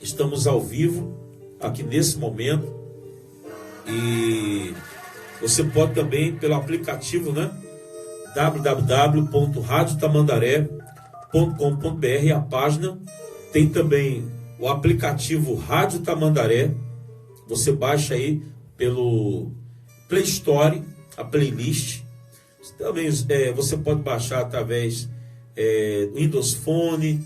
Estamos ao vivo aqui nesse momento e você pode também pelo aplicativo, né? www.radiotamandaré.com.br. A página tem também o aplicativo Rádio Tamandaré. Você baixa aí pelo Play Store a playlist. Também você pode baixar através do Windows Phone.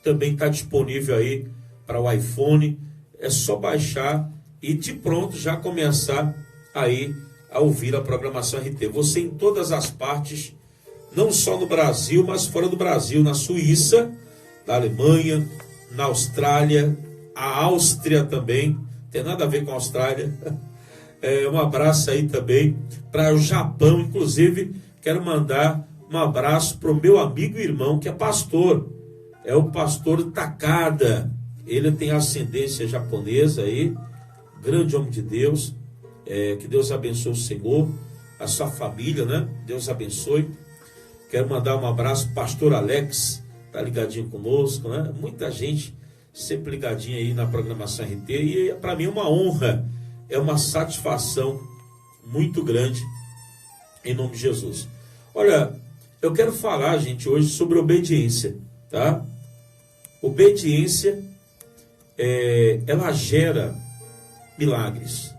Também está disponível aí para o iPhone. É só baixar e de pronto já começar aí a ouvir a programação RT. Você em todas as partes, não só no Brasil, mas fora do Brasil, na Suíça, na Alemanha, na Austrália, a Áustria também, tem nada a ver com a Austrália. Um abraço aí também para o Japão, inclusive quero mandar um abraço para o meu amigo e irmão que é pastor. É o pastor Takada. Ele tem ascendência japonesa aí, grande homem de Deus. Que Deus abençoe o Senhor, a sua família, né? Deus abençoe. Quero mandar um abraço para o pastor Alex, tá ligadinho conosco, né? Muita gente sempre ligadinha aí na programação RT. E para mim é uma honra, é uma satisfação muito grande, em nome de Jesus. Olha, eu quero falar, gente, hoje sobre obediência, tá? Obediência, ela gera milagres.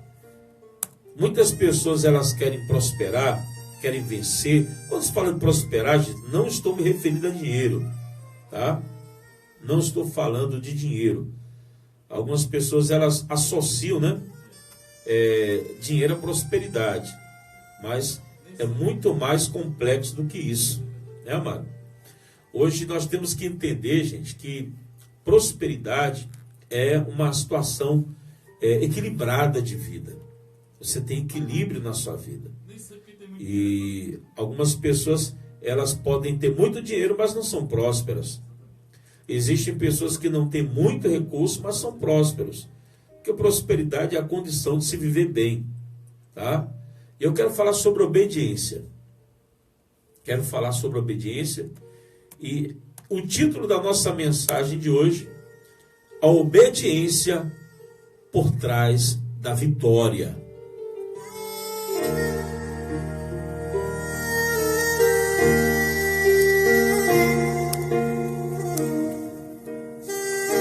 Muitas pessoas, elas querem prosperar, querem vencer. Quando se fala de prosperar, gente, não estou me referindo a dinheiro, tá? Não estou falando de dinheiro. Algumas pessoas, elas associam, né? Dinheiro à prosperidade. Mas é muito mais complexo do que isso, né, amado? Hoje nós temos que entender, gente, que prosperidade é uma situação equilibrada de vida. Você tem equilíbrio na sua vida. E algumas pessoas, elas podem ter muito dinheiro, mas não são prósperas. Existem pessoas que não têm muito recurso, mas são prósperos. Porque prosperidade é a condição de se viver bem, tá? E eu quero falar sobre obediência. Quero falar sobre obediência. E o título da nossa mensagem de hoje, a obediência por trás da vitória.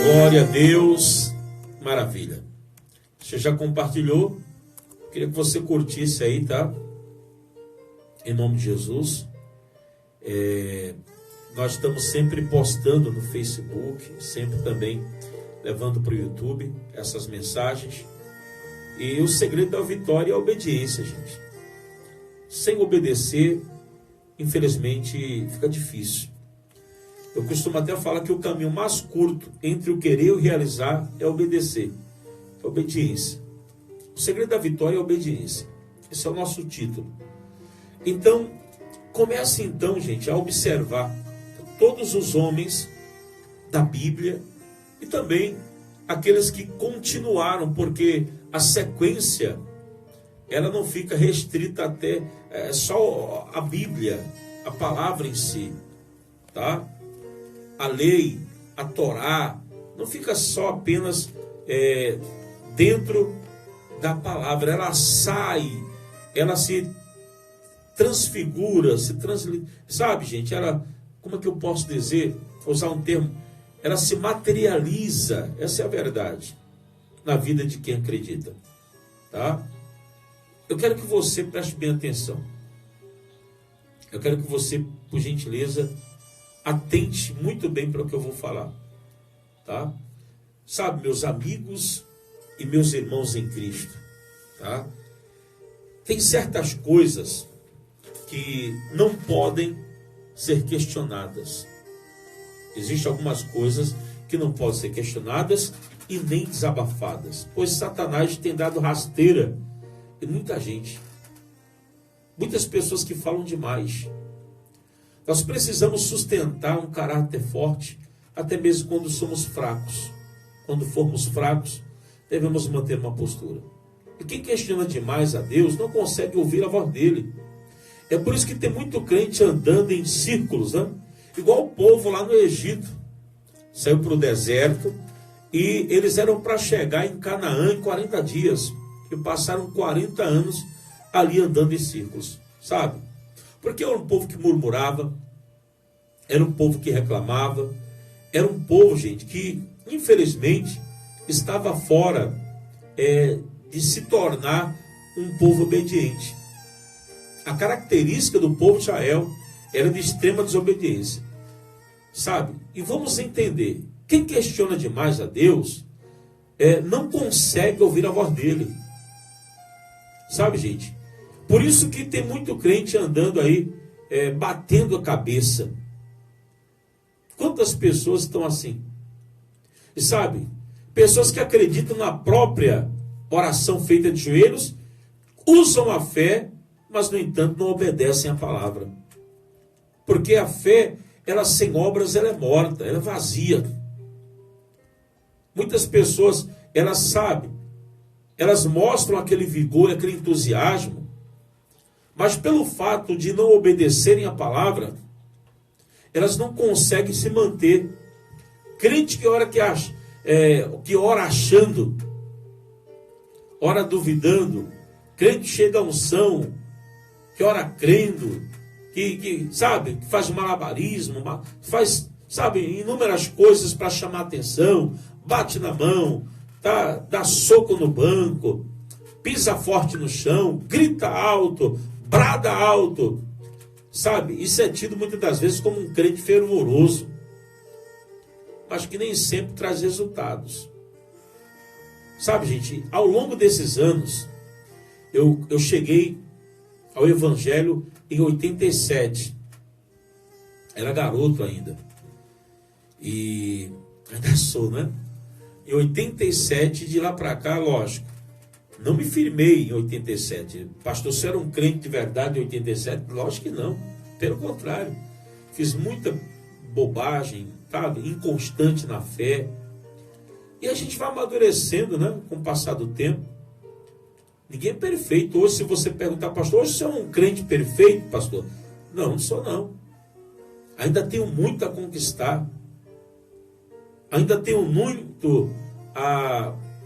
Glória a Deus, maravilha. Você já compartilhou? Queria que você curtisse aí, tá? Em nome de Jesus. Nós estamos sempre postando no Facebook, sempre também levando para o YouTube essas mensagens. E o segredo da vitória é a obediência, gente. Sem obedecer, infelizmente, fica difícil. Eu costumo até falar que o caminho mais curto entre o querer e o realizar é obedecer. É obediência. O segredo da vitória é a obediência. Esse é o nosso título. Então, comece então, gente, a observar todos os homens da Bíblia e também aqueles que continuaram, porque a sequência, ela não fica restrita até só a Bíblia, a palavra em si, tá? A lei, a Torá, não fica só apenas dentro da palavra, ela sai, ela se transfigura, sabe, gente, ela, como é que eu posso dizer, usar um termo, ela se materializa, essa é a verdade, na vida de quem acredita, tá? Eu quero que você preste bem atenção, eu quero que você, por gentileza, atente muito bem para o que eu vou falar, tá? Sabe, meus amigos e meus irmãos em Cristo, tá? Tem certas coisas que não podem ser questionadas. Existem algumas coisas que não podem ser questionadas e nem desabafadas, pois Satanás tem dado rasteira em muita gente. Muitas pessoas que falam demais. Nós precisamos sustentar um caráter forte, até mesmo quando somos fracos. Quando formos fracos, devemos manter uma postura. E quem questiona demais a Deus não consegue ouvir a voz dele. É por isso que tem muito crente andando em círculos, né? Igual o povo lá no Egito. saiu para o deserto, e eles eram para chegar em Canaã em 40 dias, e passaram 40 anos ali andando em círculos, sabe? Porque era um povo que murmurava, era um povo que reclamava, era um povo, gente, que infelizmente estava fora de se tornar um povo obediente. A característica do povo de Israel era de extrema desobediência, sabe? E vamos entender, quem questiona demais a Deus não consegue ouvir a voz dele, sabe, gente? Por isso que tem muito crente andando aí batendo a cabeça. Quantas pessoas estão assim? E sabe, pessoas que acreditam na própria oração feita de joelhos, usam a fé, mas no entanto não obedecem a palavra. Porque a fé, ela sem obras, ela é morta, ela é vazia. Muitas pessoas, elas sabem, elas mostram aquele vigor, aquele entusiasmo, mas pelo fato de não obedecerem a palavra, elas não conseguem se manter. Crente que ora que ora achando, ora duvidando, crente chega a unção, que ora crendo, que sabe, que faz malabarismo, faz, sabe, inúmeras coisas para chamar atenção, bate na mão, dá soco no banco, pisa forte no chão, grita alto, brada alto, sabe? Isso é tido muitas das vezes como um crente fervoroso, mas que nem sempre traz resultados. Sabe, gente, ao longo desses anos, eu cheguei ao Evangelho em 87. Era garoto ainda. E ainda sou, né? Em 87, de lá para cá, lógico, não me firmei em 87. Pastor, você era um crente de verdade em 87? Lógico que não. Pelo contrário. Fiz muita bobagem, sabe? Inconstante na fé. E a gente vai amadurecendo, né? Com o passar do tempo. Ninguém é perfeito. Hoje, se você perguntar, pastor, hoje você é um crente perfeito, pastor? Não, não sou não. Ainda tenho muito a conquistar. Ainda tenho muito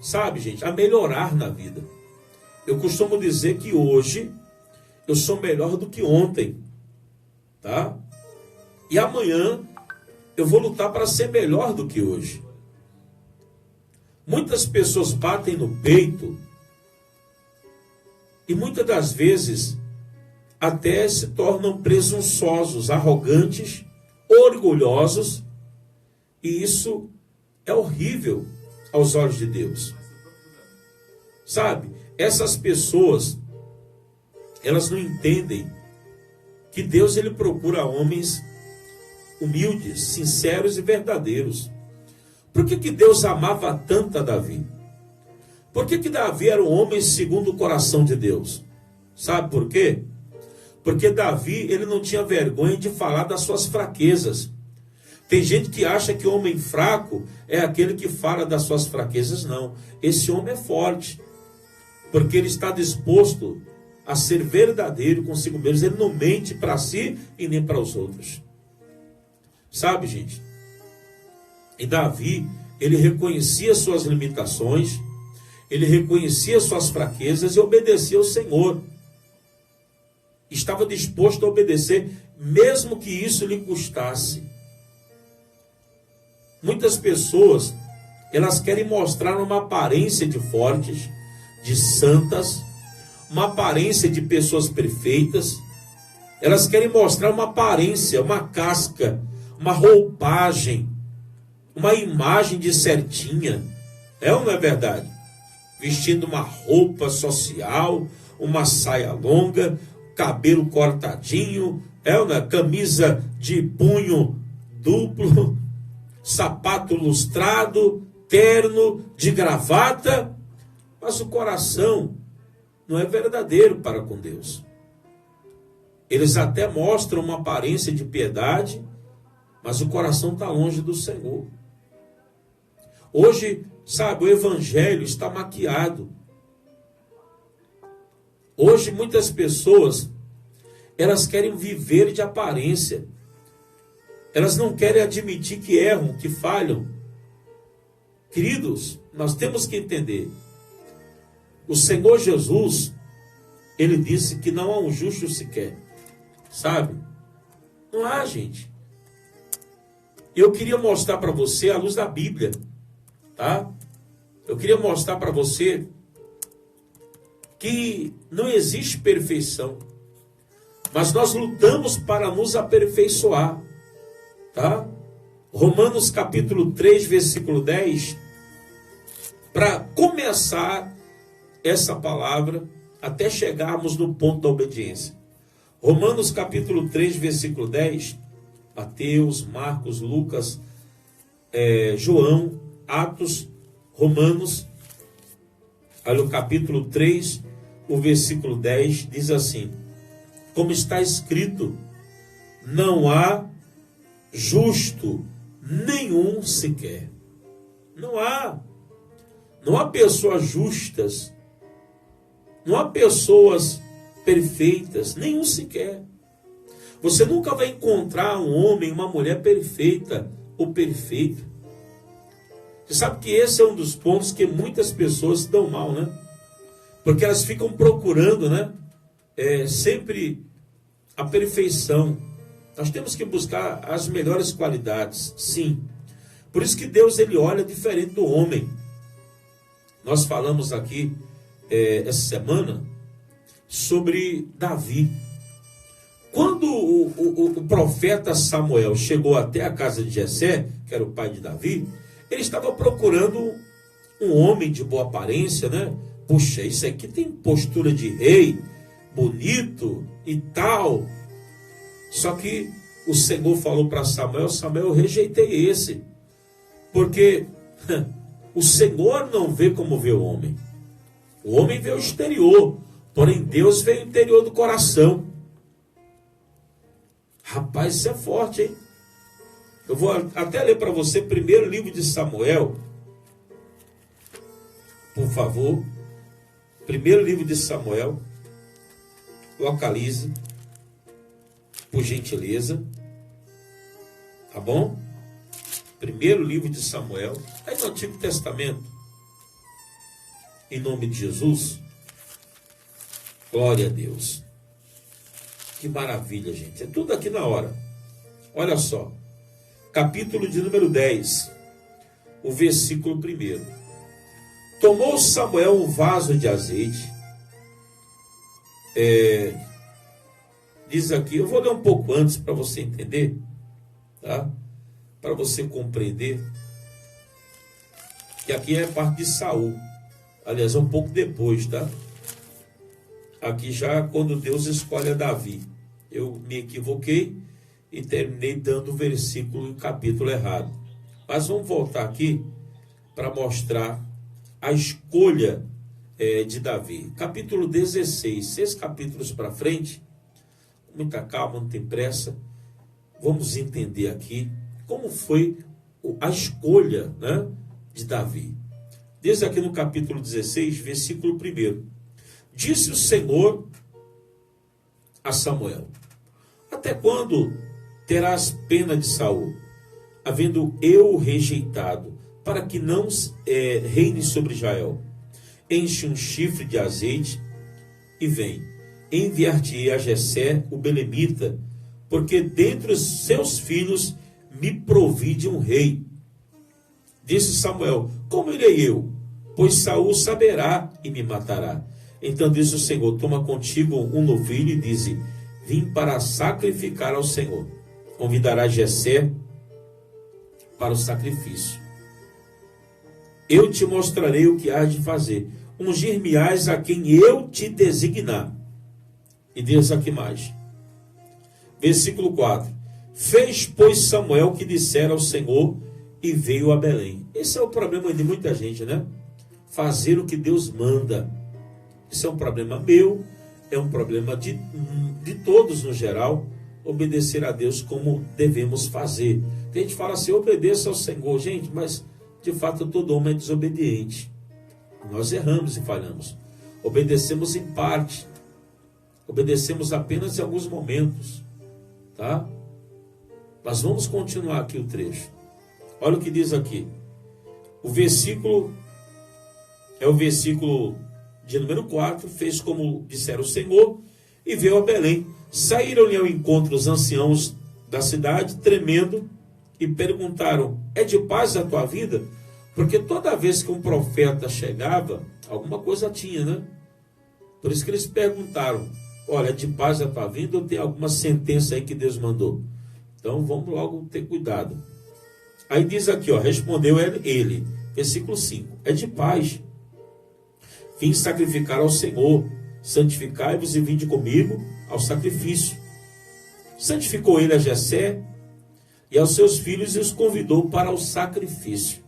sabe, gente, a melhorar na vida. Eu costumo dizer que hoje eu sou melhor do que ontem, tá? E amanhã eu vou lutar para ser melhor do que hoje. Muitas pessoas batem no peito e muitas das vezes até se tornam presunçosos, arrogantes, orgulhosos, e isso é horrível aos olhos de Deus. Sabe, essas pessoas, elas não entendem que Deus, ele procura homens humildes, sinceros e verdadeiros. Por que Deus amava tanto a Davi? Por que Davi era um homem segundo o coração de Deus? Sabe por quê? Porque Davi, ele não tinha vergonha de falar das suas fraquezas. Tem gente que acha que o homem fraco é aquele que fala das suas fraquezas. Não. Esse homem é forte, porque ele está disposto a ser verdadeiro consigo mesmo. Ele não mente para si e nem para os outros. Sabe, gente? E Davi, ele reconhecia suas limitações, ele reconhecia suas fraquezas e obedecia ao Senhor. Estava disposto a obedecer, mesmo que isso lhe custasse. Muitas pessoas, elas querem mostrar uma aparência de fortes, de santas, uma aparência de pessoas perfeitas. Elas querem mostrar uma aparência, uma casca, uma roupagem, uma imagem de certinha. É ou não é verdade? Vestindo uma roupa social, uma saia longa, cabelo cortadinho, camisa de punho duplo, sapato lustrado, terno, de gravata, mas o coração não é verdadeiro para com Deus. Eles até mostram uma aparência de piedade, mas o coração está longe do Senhor. Hoje, sabe, o evangelho está maquiado. Hoje muitas pessoas, elas querem viver de aparência. Elas não querem admitir que erram, que falham. Queridos, nós temos que entender. O Senhor Jesus, Ele disse que não há um justo sequer. Sabe? Não há, gente. Eu queria mostrar para você a luz da Bíblia. Tá? Eu queria mostrar para você que não existe perfeição. Mas nós lutamos para nos aperfeiçoar. Tá? Romanos capítulo 3, versículo 10. Para começar essa palavra, até chegarmos no ponto da obediência. Romanos capítulo 3, versículo 10. Mateus, Marcos, Lucas, João, Atos, Romanos. Olha o capítulo 3, o versículo 10, diz assim: como está escrito, não há justo nenhum sequer. Não há pessoas justas, não há pessoas perfeitas, nenhum sequer. Você nunca vai encontrar um homem, uma mulher perfeita ou perfeito. Você sabe que esse é um dos pontos que muitas pessoas se dão mal, né? Porque elas ficam procurando, né? Sempre a perfeição. Nós temos que buscar as melhores qualidades, sim. Por isso que Deus, Ele olha diferente do homem. Nós falamos aqui, essa semana, sobre Davi. Quando o profeta Samuel chegou até a casa de Jessé, que era o pai de Davi, ele estava procurando um homem de boa aparência, né? Puxa, isso aqui tem postura de rei, bonito e tal. Só que o Senhor falou para Samuel: Samuel, eu rejeitei esse. Porque o Senhor não vê como vê o homem. O homem vê o exterior, porém Deus vê o interior do coração. Rapaz, isso é forte, hein? Eu vou até ler para você primeiro livro de Samuel. Por favor. Primeiro livro de Samuel. Localize. Por gentileza. Tá bom? Primeiro livro de Samuel. Aí no Antigo Testamento. Em nome de Jesus. Glória a Deus. Que maravilha, gente. É tudo aqui na hora. Olha só. Capítulo de número 10. O versículo 1. Tomou Samuel um vaso de azeite. Diz aqui, eu vou ler um pouco antes para você entender. Tá? Para você compreender. Que aqui é a parte de Saul. Aliás, é um pouco depois, tá? Aqui já quando Deus escolhe a Davi. Eu me equivoquei e terminei dando o versículo e o capítulo errado. Mas vamos voltar aqui para mostrar a escolha de Davi. Capítulo 16, 6 capítulos para frente. Com muita calma, não tem pressa. Vamos entender aqui como foi a escolha, né, de Davi. Desde aqui no capítulo 16, versículo 1. Disse o Senhor a Samuel: até quando terás pena de Saul, havendo eu rejeitado, para que não reine sobre Israel? Enche um chifre de azeite e vem. Enviar-te-ei a Jessé, o belemita, porque dentre os seus filhos me provide um rei. Disse Samuel: como irei eu? Pois Saul saberá e me matará. Então disse o Senhor: toma contigo um novilho e dize: vim para sacrificar ao Senhor. Convidará Jessé para o sacrifício. Eu te mostrarei o que há de fazer. Ungir-me-ás a quem eu te designar. E diz aqui mais. Versículo 4. Fez, pois, Samuel o que dissera ao Senhor e veio a Belém. Esse é o problema de muita gente, né? Fazer o que Deus manda. Isso é um problema meu, é um problema de todos no geral, obedecer a Deus como devemos fazer. Tem gente que fala assim: obedeça ao Senhor. Gente, mas de fato todo homem é desobediente. Nós erramos e falhamos. Obedecemos em parte. Obedecemos apenas em alguns momentos. Tá? Mas vamos continuar aqui o trecho. Olha o que diz aqui. O versículo é o versículo de número 4. Fez como dissera o Senhor e veio a Belém. Saíram-lhe ao encontro os anciãos da cidade, tremendo, e perguntaram: é de paz a tua vida? Porque toda vez que um profeta chegava, alguma coisa tinha, né? Por isso que eles perguntaram: olha, é de paz a tua vida ou tem alguma sentença aí que Deus mandou? Então vamos logo ter cuidado. Aí diz aqui, respondeu ele, versículo 5, é de paz. Vim sacrificar ao Senhor, santificai-vos e vinde comigo ao sacrifício. Santificou ele a Jessé e aos seus filhos e os convidou para o sacrifício.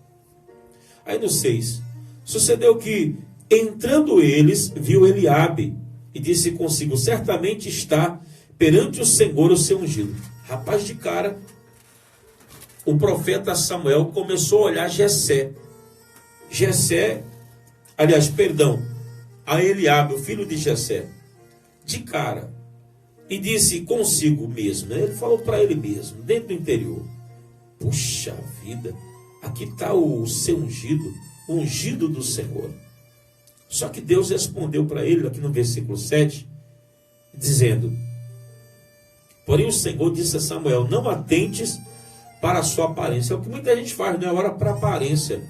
Aí no 6, sucedeu que, entrando eles, viu Eliabe e disse consigo: certamente está perante o Senhor o seu ungido. Rapaz, de cara, o profeta Samuel começou a olhar a Eliabe, o filho de Jessé, de cara, e disse consigo mesmo, né? Ele falou para ele mesmo, dentro do interior: puxa vida, aqui está o seu ungido, o ungido do Senhor. Só que Deus respondeu para ele, aqui no versículo 7, dizendo: porém o Senhor disse a Samuel: não atentes para a sua aparência. É o que muita gente faz, né? Olha para a aparência.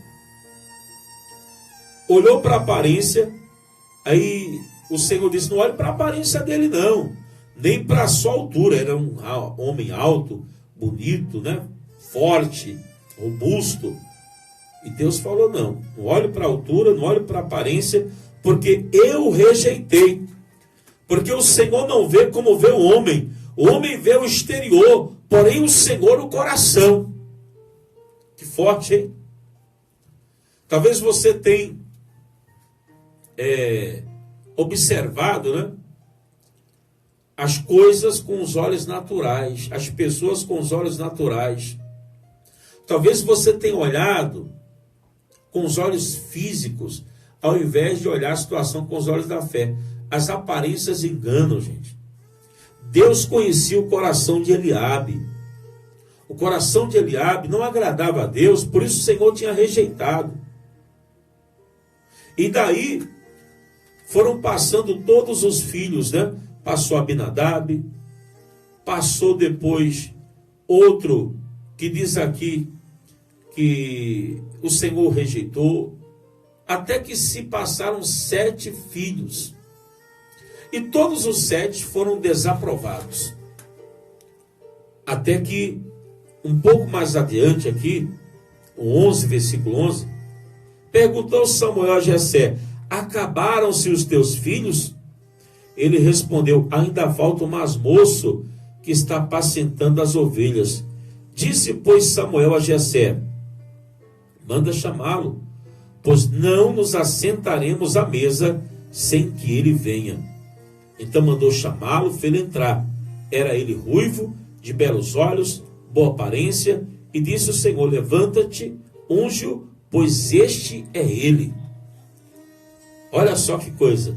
Olhou para a aparência, aí o Senhor disse: não olhe para a aparência dele não, nem para a sua altura. Era um homem alto, bonito, né? Forte, robusto. E Deus falou: não olhe para a altura, não olhe para a aparência, porque eu rejeitei. Porque o Senhor não vê como vê o homem vê o exterior, porém o Senhor o coração. Que forte, hein? Talvez você tenha observado, né, as coisas com os olhos naturais, as pessoas com os olhos naturais. Talvez você tenha olhado com os olhos físicos, ao invés de olhar a situação com os olhos da fé. As aparências enganam, gente. Deus conhecia o coração de Eliabe. O coração de Eliabe não agradava a Deus, por isso o Senhor tinha rejeitado. E daí foram passando todos os filhos, né? Passou Abinadab, passou depois outro que diz aqui que o Senhor rejeitou, até que se passaram 7 filhos. E todos os 7 foram desaprovados. Até que, um pouco mais adiante aqui, o 11, versículo 11, perguntou Samuel a Jessé: acabaram-se os teus filhos? Ele respondeu: ainda falta o mais moço que está apacentando as ovelhas. Disse, pois, Samuel a Jessé: manda chamá-lo, pois não nos assentaremos à mesa sem que ele venha. Então mandou chamá-lo, fez entrar. Era ele ruivo, de belos olhos, boa aparência, e disse o Senhor: levanta-te, unge-o, pois este é ele. Olha só que coisa.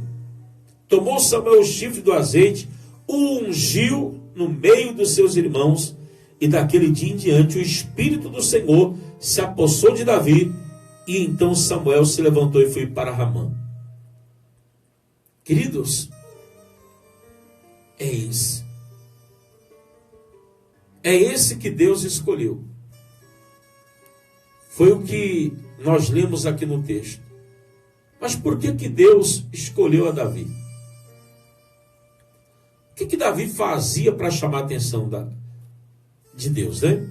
Tomou Samuel o chifre do azeite, o ungiu no meio dos seus irmãos, e daquele dia em diante o Espírito do Senhor se apossou de Davi, e então Samuel se levantou e foi para Ramã. Queridos, é esse que Deus escolheu. Foi o que nós lemos aqui no texto. Mas por que Deus escolheu a Davi? O que Davi fazia para chamar a atenção de Deus, né?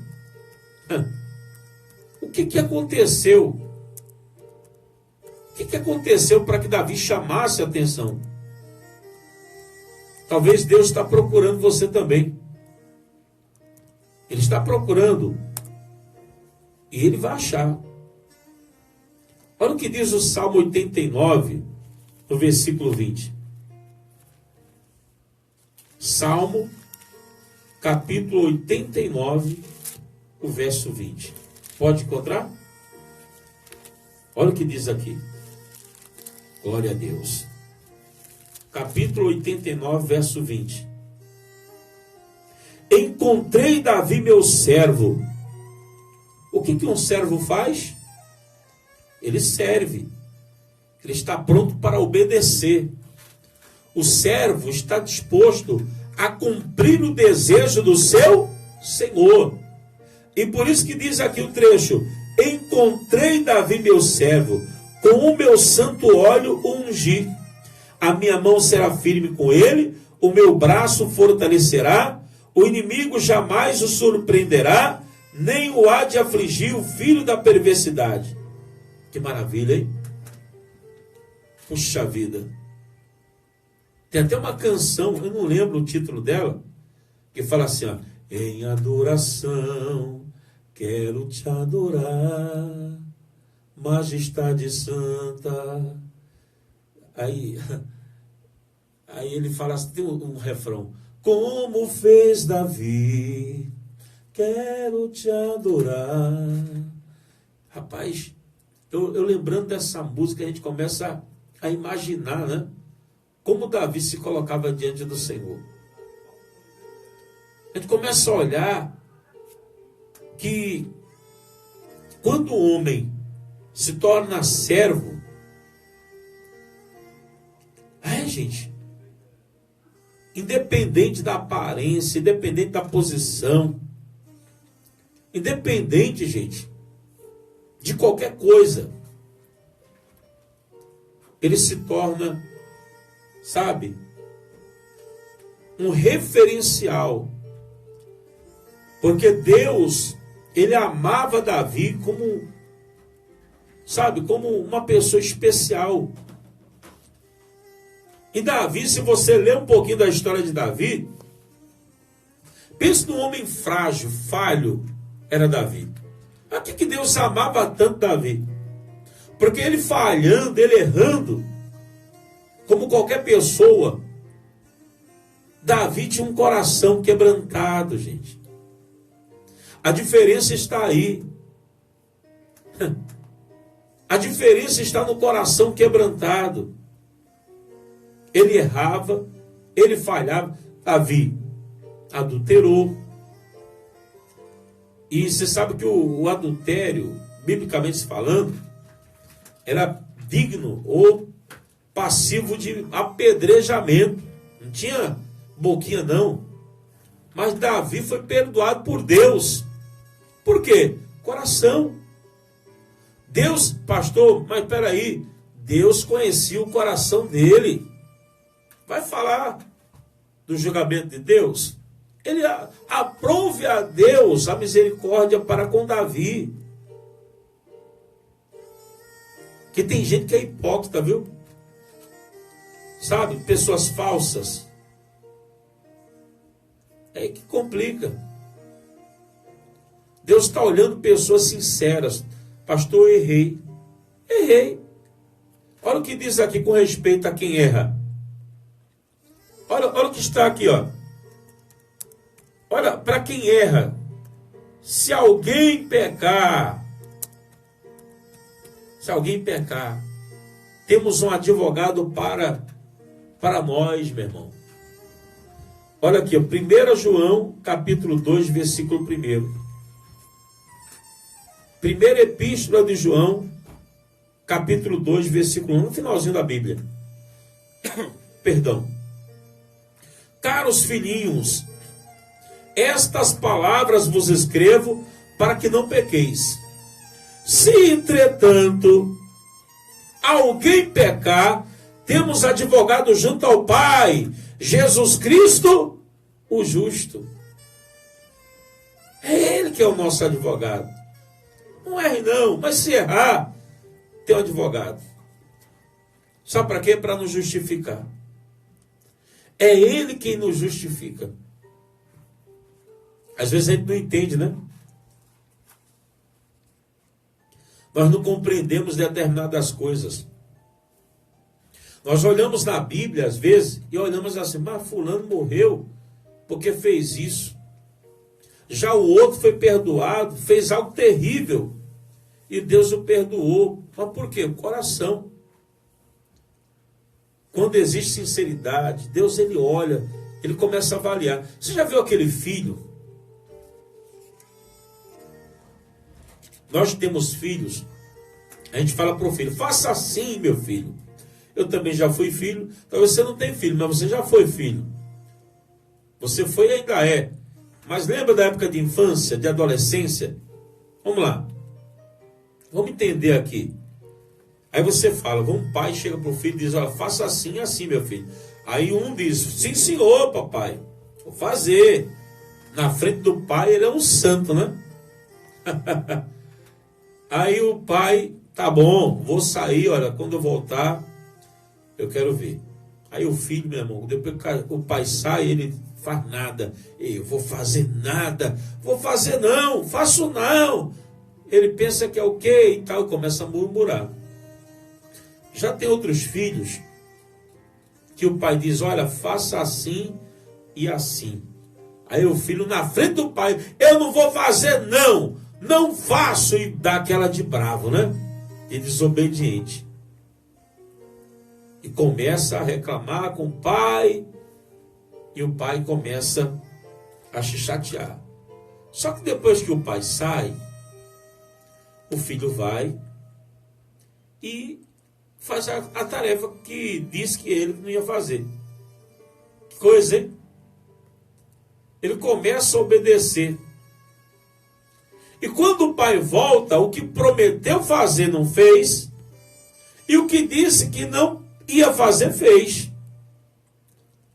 O que aconteceu? O que aconteceu para que Davi chamasse a atenção? Talvez Deus está procurando você também. Ele está procurando. E ele vai achar. Olha o que diz o Salmo 89, no versículo 20. Salmo, capítulo 89, o verso 20. Pode encontrar? Olha o que diz aqui. Glória a Deus. Capítulo 89, verso 20. encontrei Davi meu servo. O que um servo faz? Ele serve. Ele está pronto para obedecer. O servo está disposto a cumprir o desejo do seu Senhor. E por isso que diz aqui o trecho: encontrei Davi meu servo, com o meu santo óleo o ungi. A minha mão será firme com ele, o meu braço fortalecerá, o inimigo jamais o surpreenderá, nem o há de afligir o filho da perversidade. Que maravilha, hein? Puxa vida. Tem até uma canção, eu não lembro o título dela, que fala assim, ó: em adoração quero te adorar, majestade santa. Aí ele fala assim, tem um refrão: como fez Davi, quero te adorar. Rapaz, eu lembrando dessa música, a gente começa a imaginar, né? Como Davi se colocava diante do Senhor. A gente começa a olhar que quando o homem se torna servo, gente, independente da aparência, independente da posição, independente, gente, de qualquer coisa, ele se torna, sabe, um referencial. Porque Deus, ele amava Davi como, sabe, como uma pessoa especial. E Davi, se você ler um pouquinho da história de Davi, pense num homem frágil, falho, era Davi. Por que Deus amava tanto Davi? Porque ele falhando, ele errando, como qualquer pessoa, Davi tinha um coração quebrantado, gente. A diferença está aí. A diferença está no coração quebrantado. Ele errava, ele falhava. Davi adulterou. E você sabe que o adultério, biblicamente falando, era digno ou passivo de apedrejamento. Não tinha boquinha, não. Mas Davi foi perdoado por Deus. Por quê? Coração. Deus, pastor, mas peraí, Deus conhecia o coração dele. Vai falar do julgamento de Deus? Ele aprove a Deus a misericórdia para com Davi. Que tem gente que é hipócrita, viu? Sabe, pessoas falsas. É aí que complica. Deus está olhando pessoas sinceras. Pastor, eu errei. Errei. Olha o que diz aqui com respeito a quem erra. Olha o que está aqui, ó. Olha, para quem erra. Se alguém pecar, temos um advogado para nós, meu irmão. Olha aqui, ó, 1 João, capítulo 2, versículo 1. Primeira epístola de João, capítulo 2, versículo 1, no finalzinho da Bíblia. Perdão. Caros filhinhos, estas palavras vos escrevo para que não pequeis. Se, entretanto, alguém pecar, temos advogado junto ao Pai, Jesus Cristo, o justo. É Ele que é o nosso advogado. Não erre não, mas se errar, tem um advogado. Sabe para quê? Para nos justificar. É Ele quem nos justifica. Às vezes a gente não entende, né? Nós não compreendemos determinadas coisas. Nós olhamos na Bíblia, às vezes, e olhamos assim, mas fulano morreu porque fez isso. Já o outro foi perdoado, fez algo terrível, e Deus o perdoou. Mas por quê? O coração. Quando existe sinceridade, Deus ele olha ele começa a avaliar. Você já viu aquele filho? Nós temos filhos, a gente fala para o filho, faça assim, meu filho. Eu também já fui filho, talvez você não tenha filho, mas você já foi filho. Você foi e ainda é. Mas lembra da época de infância, de adolescência? Vamos lá. Vamos entender aqui. Aí você fala, um pai chega para o filho e diz, olha, faça assim e assim, meu filho. Aí um diz, sim senhor, papai, vou fazer. Na frente do pai ele é um santo, né? Aí o pai, tá bom, vou sair, olha, quando eu voltar, eu quero ver. Aí o filho, meu irmão, depois que o pai sai, ele faz nada. Eu vou fazer nada, vou fazer não, faço não. Ele pensa que é o quê e tal, e começa a murmurar. Já tem outros filhos que o pai diz, olha, faça assim e assim. Aí o filho na frente do pai, eu não vou fazer não, não faço, e dá aquela de bravo, né? E desobediente. E começa a reclamar com o pai, e o pai começa a se chatear. Só que depois que o pai sai, o filho vai e faz a tarefa que disse que ele não ia fazer. Que coisa, hein? Ele começa a obedecer. E quando o pai volta, o que prometeu fazer não fez, e o que disse que não ia fazer, fez.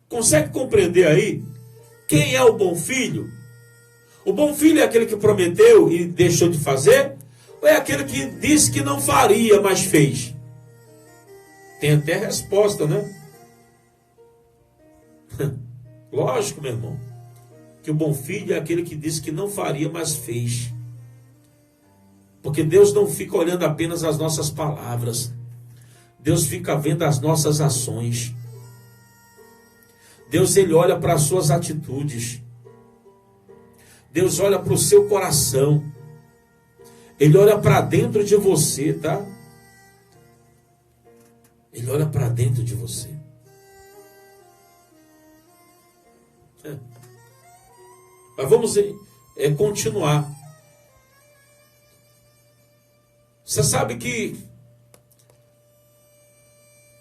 Consegue compreender aí? Quem é o bom filho? O bom filho é aquele que prometeu e deixou de fazer? Ou é aquele que disse que não faria, mas fez? Tem até resposta, né? Lógico, meu irmão, que o bom filho é aquele que disse que não faria, mas fez. Porque Deus não fica olhando apenas as nossas palavras. Deus fica vendo as nossas ações. Deus, ele olha para as suas atitudes. Deus olha para o seu coração. Ele olha para dentro de você, tá? Ele olha para dentro de você. Mas vamos continuar. Você sabe que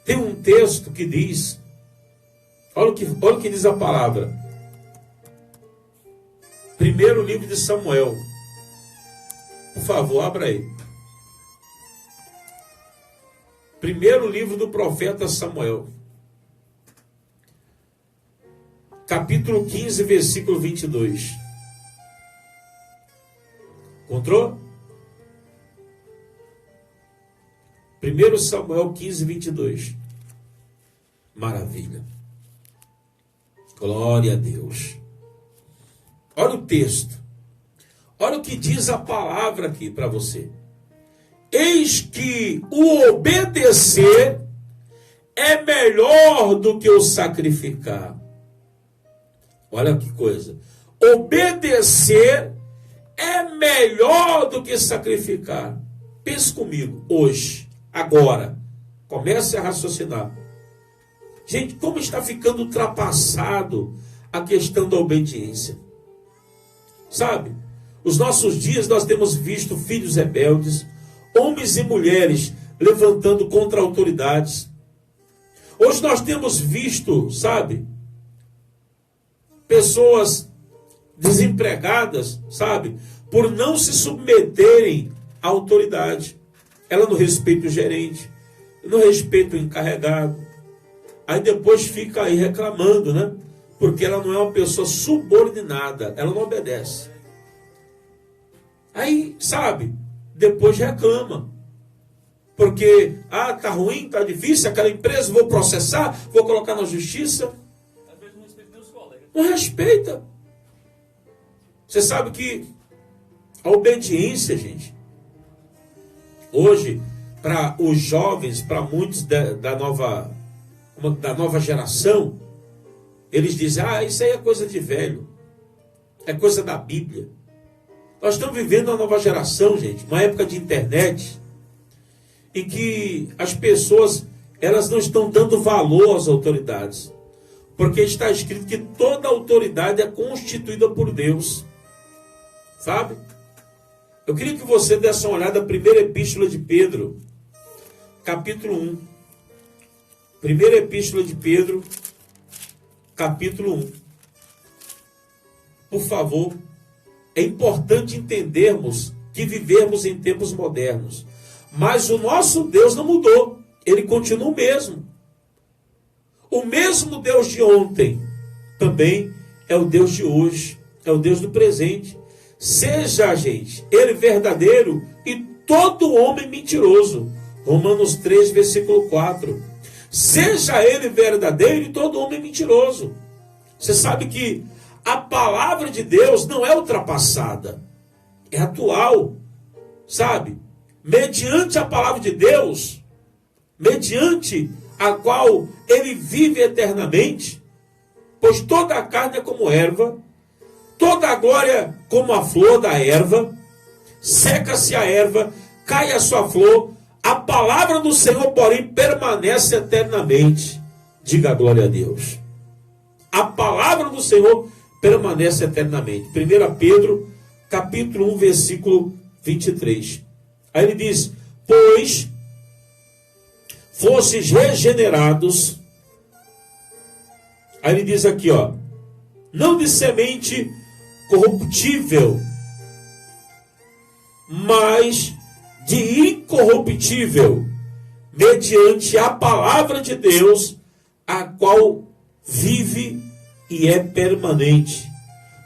tem um texto que diz, olha o que diz a palavra. Primeiro livro de Samuel. Por favor, abra aí. Primeiro livro do profeta Samuel. Capítulo 15, versículo 22. Encontrou? 1 Samuel 15, 22. Maravilha. Glória a Deus. Olha o texto. Olha o que diz a palavra aqui para você. Eis que o obedecer é melhor do que o sacrificar. Olha que coisa. Obedecer é melhor do que sacrificar. Pense comigo, hoje, agora. Comece a raciocinar. Gente, como está ficando ultrapassado a questão da obediência. Sabe? Os nossos dias nós temos visto filhos rebeldes, homens e mulheres levantando contra autoridades. Hoje nós temos visto, sabe, pessoas desempregadas, sabe, por não se submeterem à autoridade. Ela não respeita o gerente, não respeita o encarregado. Aí depois fica aí reclamando, né? Porque ela não é uma pessoa subordinada, ela não obedece. Aí, sabe, depois reclama. Porque, tá ruim, tá difícil, aquela empresa, vou processar, vou colocar na justiça. Às vezes não respeita os colegas. Não respeita. Você sabe que a obediência, gente, hoje, para os jovens, para muitos da nova geração, eles dizem, isso aí é coisa de velho, é coisa da Bíblia. Nós estamos vivendo uma nova geração, gente, uma época de internet, em que as pessoas, elas não estão dando valor às autoridades. Porque está escrito que toda autoridade é constituída por Deus. Sabe? Eu queria que você desse uma olhada na primeira epístola de Pedro, capítulo 1. Primeira epístola de Pedro, capítulo 1. Por favor, é importante entendermos que vivemos em tempos modernos. Mas o nosso Deus não mudou. Ele continua o mesmo. O mesmo Deus de ontem também é o Deus de hoje. É o Deus do presente. Seja, gente, ele verdadeiro e todo homem mentiroso. Romanos 3, versículo 4. Seja ele verdadeiro e todo homem mentiroso. Você sabe que a palavra de Deus não é ultrapassada. É atual. Sabe? Mediante a palavra de Deus, mediante a qual ele vive eternamente, pois toda a carne é como erva, toda a glória como a flor da erva, seca-se a erva, cai a sua flor, a palavra do Senhor, porém, permanece eternamente. Diga glória a Deus. A palavra do Senhor permanece eternamente. 1 Pedro, capítulo 1, versículo 23. Aí ele diz, pois fostes regenerados. Aí ele diz aqui, ó, não de semente corruptível, mas de incorruptível, mediante a palavra de Deus, a qual vive e é permanente.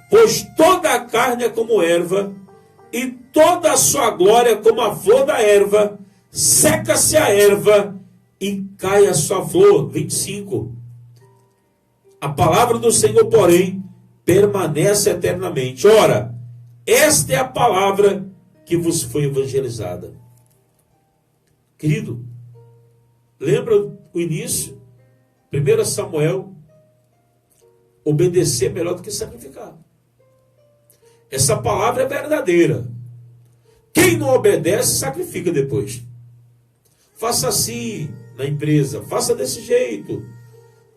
Pois toda a carne é como erva, e toda a sua glória como a flor da erva, seca-se a erva e cai a sua flor. 25. A palavra do Senhor, porém, permanece eternamente. Ora, esta é a palavra que vos foi evangelizada. Querido, lembra o início? 1 Samuel, obedecer é melhor do que sacrificar. Essa palavra é verdadeira. Quem não obedece, sacrifica depois. Faça assim na empresa, faça desse jeito.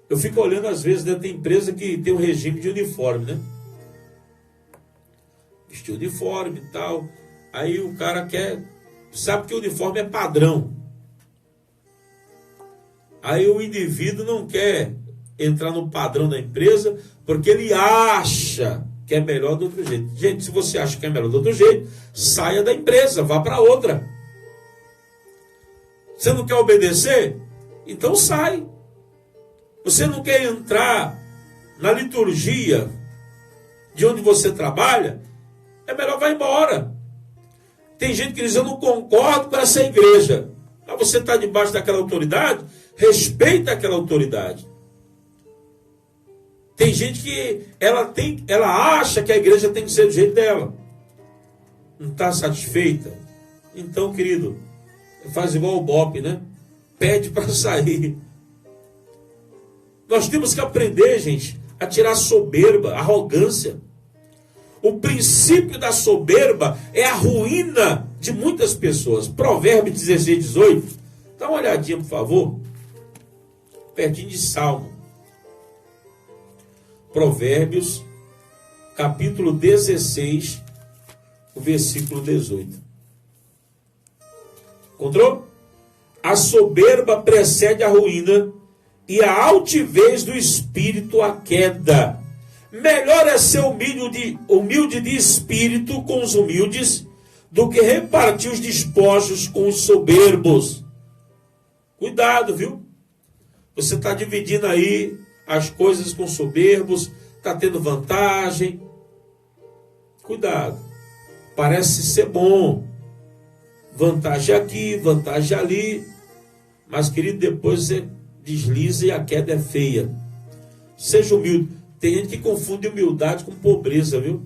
Eu fico olhando às vezes, né, tem empresa que tem um regime de uniforme, né? Vestir uniforme e tal. Aí o cara sabe que o uniforme é padrão. Aí o indivíduo não quer entrar no padrão da empresa porque ele acha que é melhor do outro jeito. Gente, se você acha que é melhor do outro jeito, saia da empresa, vá para outra. Você não quer obedecer? Então sai. Você não quer entrar na liturgia de onde você trabalha? É melhor vá embora. Tem gente que diz, eu não concordo com essa igreja. Mas você está debaixo daquela autoridade, respeita aquela autoridade. Tem gente que ela acha que a igreja tem que ser do jeito dela. Não está satisfeita? Então, querido, faz igual o Bope, né? Pede para sair. Nós temos que aprender, gente, a tirar a soberba, a arrogância. O princípio da soberba é a ruína de muitas pessoas. Provérbios 16, 18. Dá uma olhadinha, por favor. Pertinho de Salmo. Provérbios, capítulo 16, o versículo 18. Encontrou? A soberba precede a ruína e a altivez do espírito a queda. Melhor é ser humilde de espírito com os humildes do que repartir os despojos com os soberbos. Cuidado, viu? Você está dividindo aí as coisas com soberbos, está tendo vantagem. Cuidado. Parece ser bom. Vantagem aqui, vantagem ali. Mas, querido, depois você desliza e a queda é feia. Seja humilde. Tem gente que confunde humildade com pobreza, viu?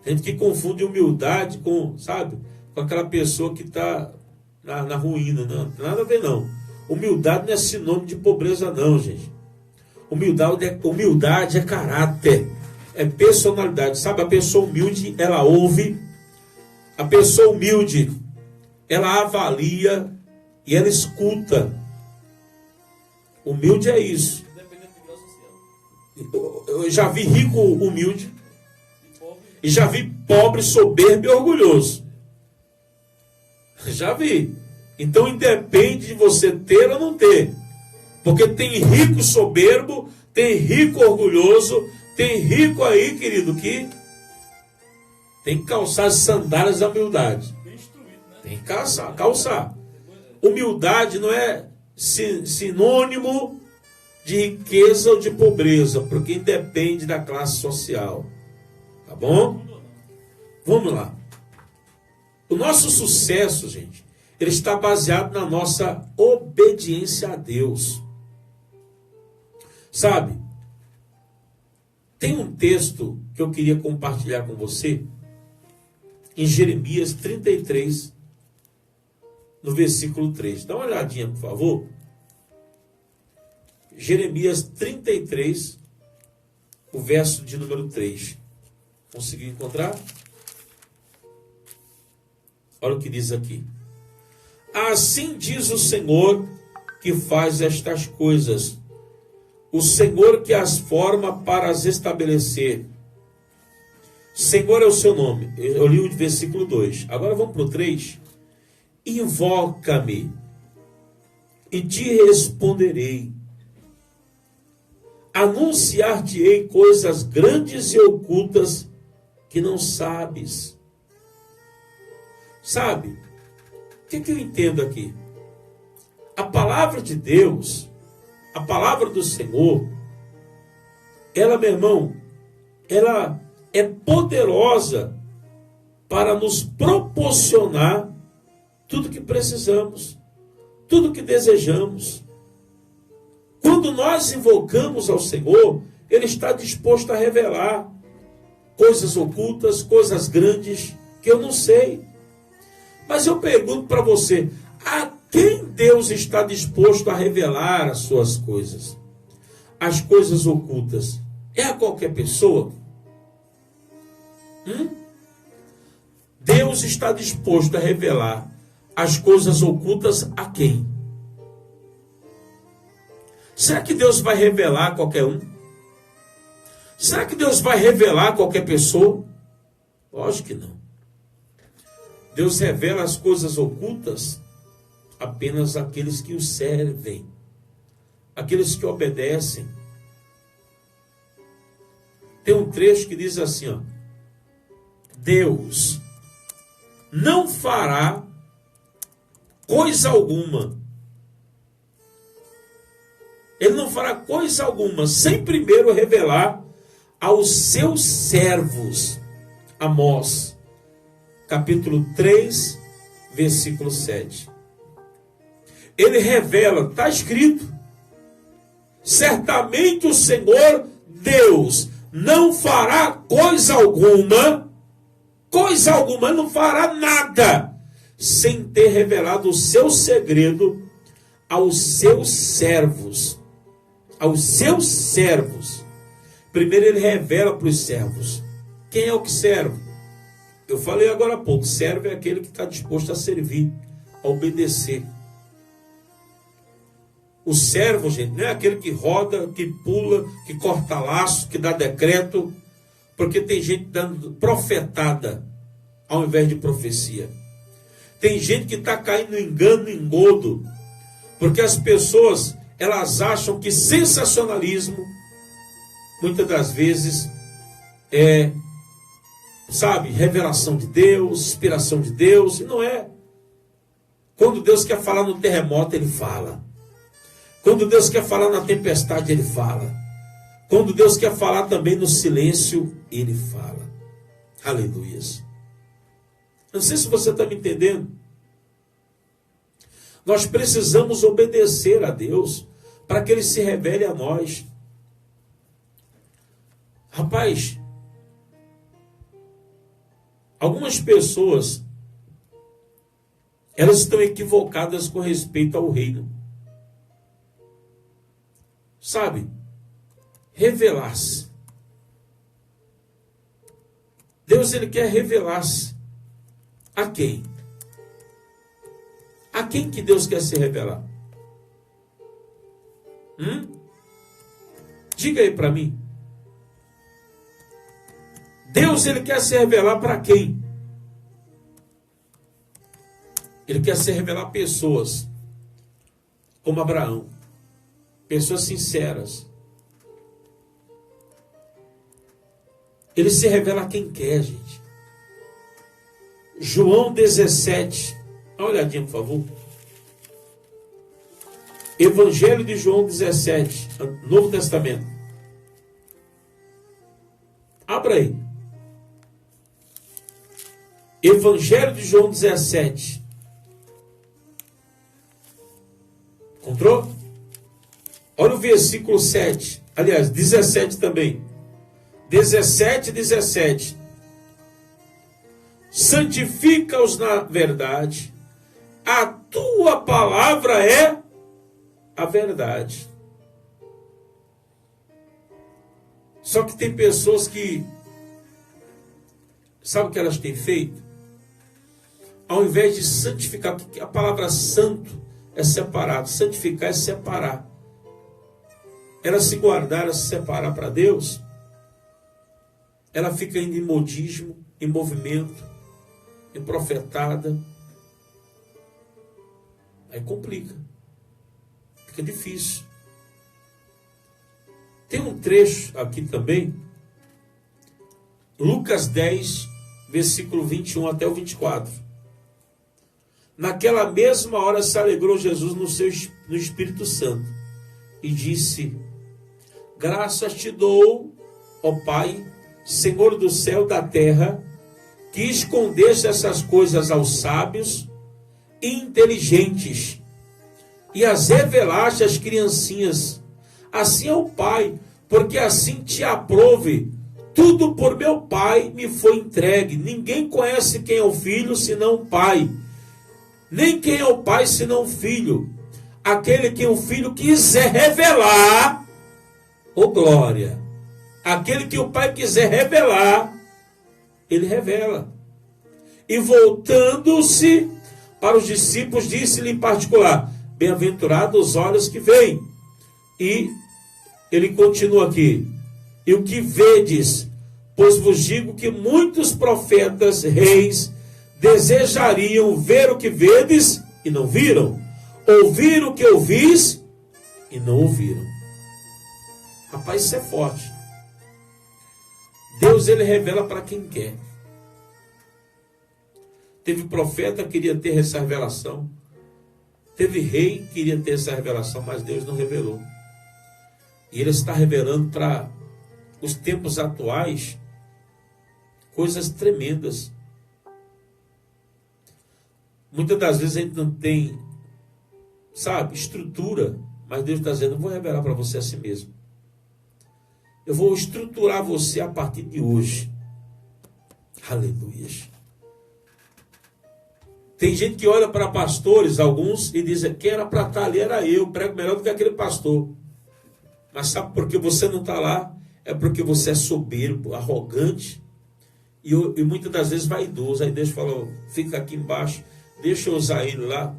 Tem gente que confunde humildade com, sabe? Com aquela pessoa que está na ruína. Não tem nada a ver, não. Humildade não é sinônimo de pobreza, não, gente. Humildade é caráter, é personalidade. Sabe, a pessoa humilde, ela ouve. A pessoa humilde, ela avalia e ela escuta. Humilde é isso. Independente do grau social. Eu já vi rico humilde. E já vi pobre, soberbo e orgulhoso. Já vi. Então independe de você ter ou não ter. Porque tem rico soberbo, tem rico orgulhoso, tem rico aí, querido, que tem que calçar as sandálias da humildade. Tem que calçar. Humildade não é sinônimo de riqueza ou de pobreza, porque independe da classe social. Tá bom? Vamos lá. O nosso sucesso, gente, ele está baseado na nossa obediência a Deus. Sabe? Tem um texto que eu queria compartilhar com você, em Jeremias 33, no versículo 3. Dá uma olhadinha, por favor. Jeremias 33, o verso de número 3. Conseguiu encontrar? Olha o que diz aqui. Assim diz o Senhor que faz estas coisas, o Senhor que as forma para as estabelecer. Senhor é o seu nome. Eu li o versículo 2. Agora vamos para o 3. Invoca-me e te responderei. Anunciar-te-ei coisas grandes e ocultas que não sabes. Sabe? O que eu entendo aqui? A palavra de Deus, a palavra do Senhor, ela, meu irmão, ela é poderosa para nos proporcionar tudo que precisamos, tudo que desejamos. Quando nós invocamos ao Senhor, Ele está disposto a revelar coisas ocultas, coisas grandes que eu não sei. Mas eu pergunto para você, a quem Deus está disposto a revelar as suas coisas? As coisas ocultas. É a qualquer pessoa? Deus está disposto a revelar as coisas ocultas a quem? Será que Deus vai revelar a qualquer um? Será que Deus vai revelar a qualquer pessoa? Lógico que não. Deus revela as coisas ocultas apenas àqueles que o servem, aqueles que obedecem. Tem um trecho que diz assim, ó: Deus não fará coisa alguma. Ele não fará coisa alguma sem primeiro revelar aos seus servos. Amós, capítulo 3, versículo 7. Ele revela, está escrito: certamente o Senhor Deus não fará coisa alguma, ele não fará nada, sem ter revelado o seu segredo aos seus servos. Aos seus servos. Primeiro ele revela para os servos. Quem é o que serve? Eu falei agora há pouco, servo é aquele que está disposto a servir, a obedecer. O servo, gente, não é aquele que roda, que pula, que corta laço, que dá decreto, porque tem gente dando profetada ao invés de profecia. Tem gente que está caindo no engano, no engodo, porque as pessoas, elas acham que sensacionalismo, muitas das vezes, é, revelação de Deus, inspiração de Deus, e não é. Quando Deus quer falar no terremoto, Ele fala. Quando Deus quer falar na tempestade, Ele fala. Quando Deus quer falar também no silêncio, Ele fala. Aleluia. Não sei se você está me entendendo. Nós precisamos obedecer a Deus para que Ele se revele a nós. Rapaz, algumas pessoas, elas estão equivocadas com respeito ao reino. Sabe? Revelar-se. Deus, Ele quer revelar-se. A quem? A quem que Deus quer se revelar? Diga aí para mim. Deus, ele quer se revelar para quem? Ele quer se revelar a pessoas como Abraão, pessoas sinceras. Ele se revela a quem quer, gente. João 17, dá uma olhadinha, por favor. Evangelho de João 17, Novo Testamento. Abra aí. Evangelho de João 17. Encontrou? Olha o versículo 7. Aliás, 17 também. 17. Santifica-os na verdade. A tua palavra é a verdade. Só que tem pessoas que, sabe o que elas têm feito? Ao invés de santificar, porque a palavra santo é separado, santificar é separar. Ela se guardar, ela se separar para Deus, ela fica indo em modismo, em movimento, em profetada. Aí complica. Fica difícil. Tem um trecho aqui também, Lucas 10, versículo 21 até o 24. Naquela mesma hora se alegrou Jesus no Espírito Santo e disse: graças te dou, ó Pai, Senhor do céu e da terra, que escondeste essas coisas aos sábios e inteligentes e as revelaste às criancinhas. Assim é o Pai, porque assim te aprove. Tudo por meu Pai me foi entregue. Ninguém conhece quem é o Filho senão o Pai, nem quem é o Pai senão o Filho. Aquele que o Filho quiser revelar, ô glória, aquele que o Pai quiser revelar, ele revela. E voltando-se para os discípulos, disse-lhe em particular: bem-aventurados os olhos que veem. E ele continua aqui: e o que vedes, pois vos digo que muitos profetas, reis, desejariam ver o que vedes e não viram, ouvir o que ouvis e não ouviram. Rapaz, isso é forte. Deus, ele revela para quem quer. Teve profeta que queria ter essa revelação. Teve rei que queria ter essa revelação, mas Deus não revelou. E ele está revelando para os tempos atuais coisas tremendas. Muitas das vezes a gente não tem, sabe, estrutura, mas Deus está dizendo: eu vou revelar para você a si mesmo. Eu vou estruturar você a partir de hoje. Aleluia. Tem gente que olha para pastores, alguns, e diz: quem era para estar ali era eu, prego melhor do que aquele pastor. Mas sabe por que você não está lá? É porque você é soberbo, arrogante e muitas das vezes vaidoso. Aí Deus falou: fica aqui embaixo, deixa eu usar ele lá.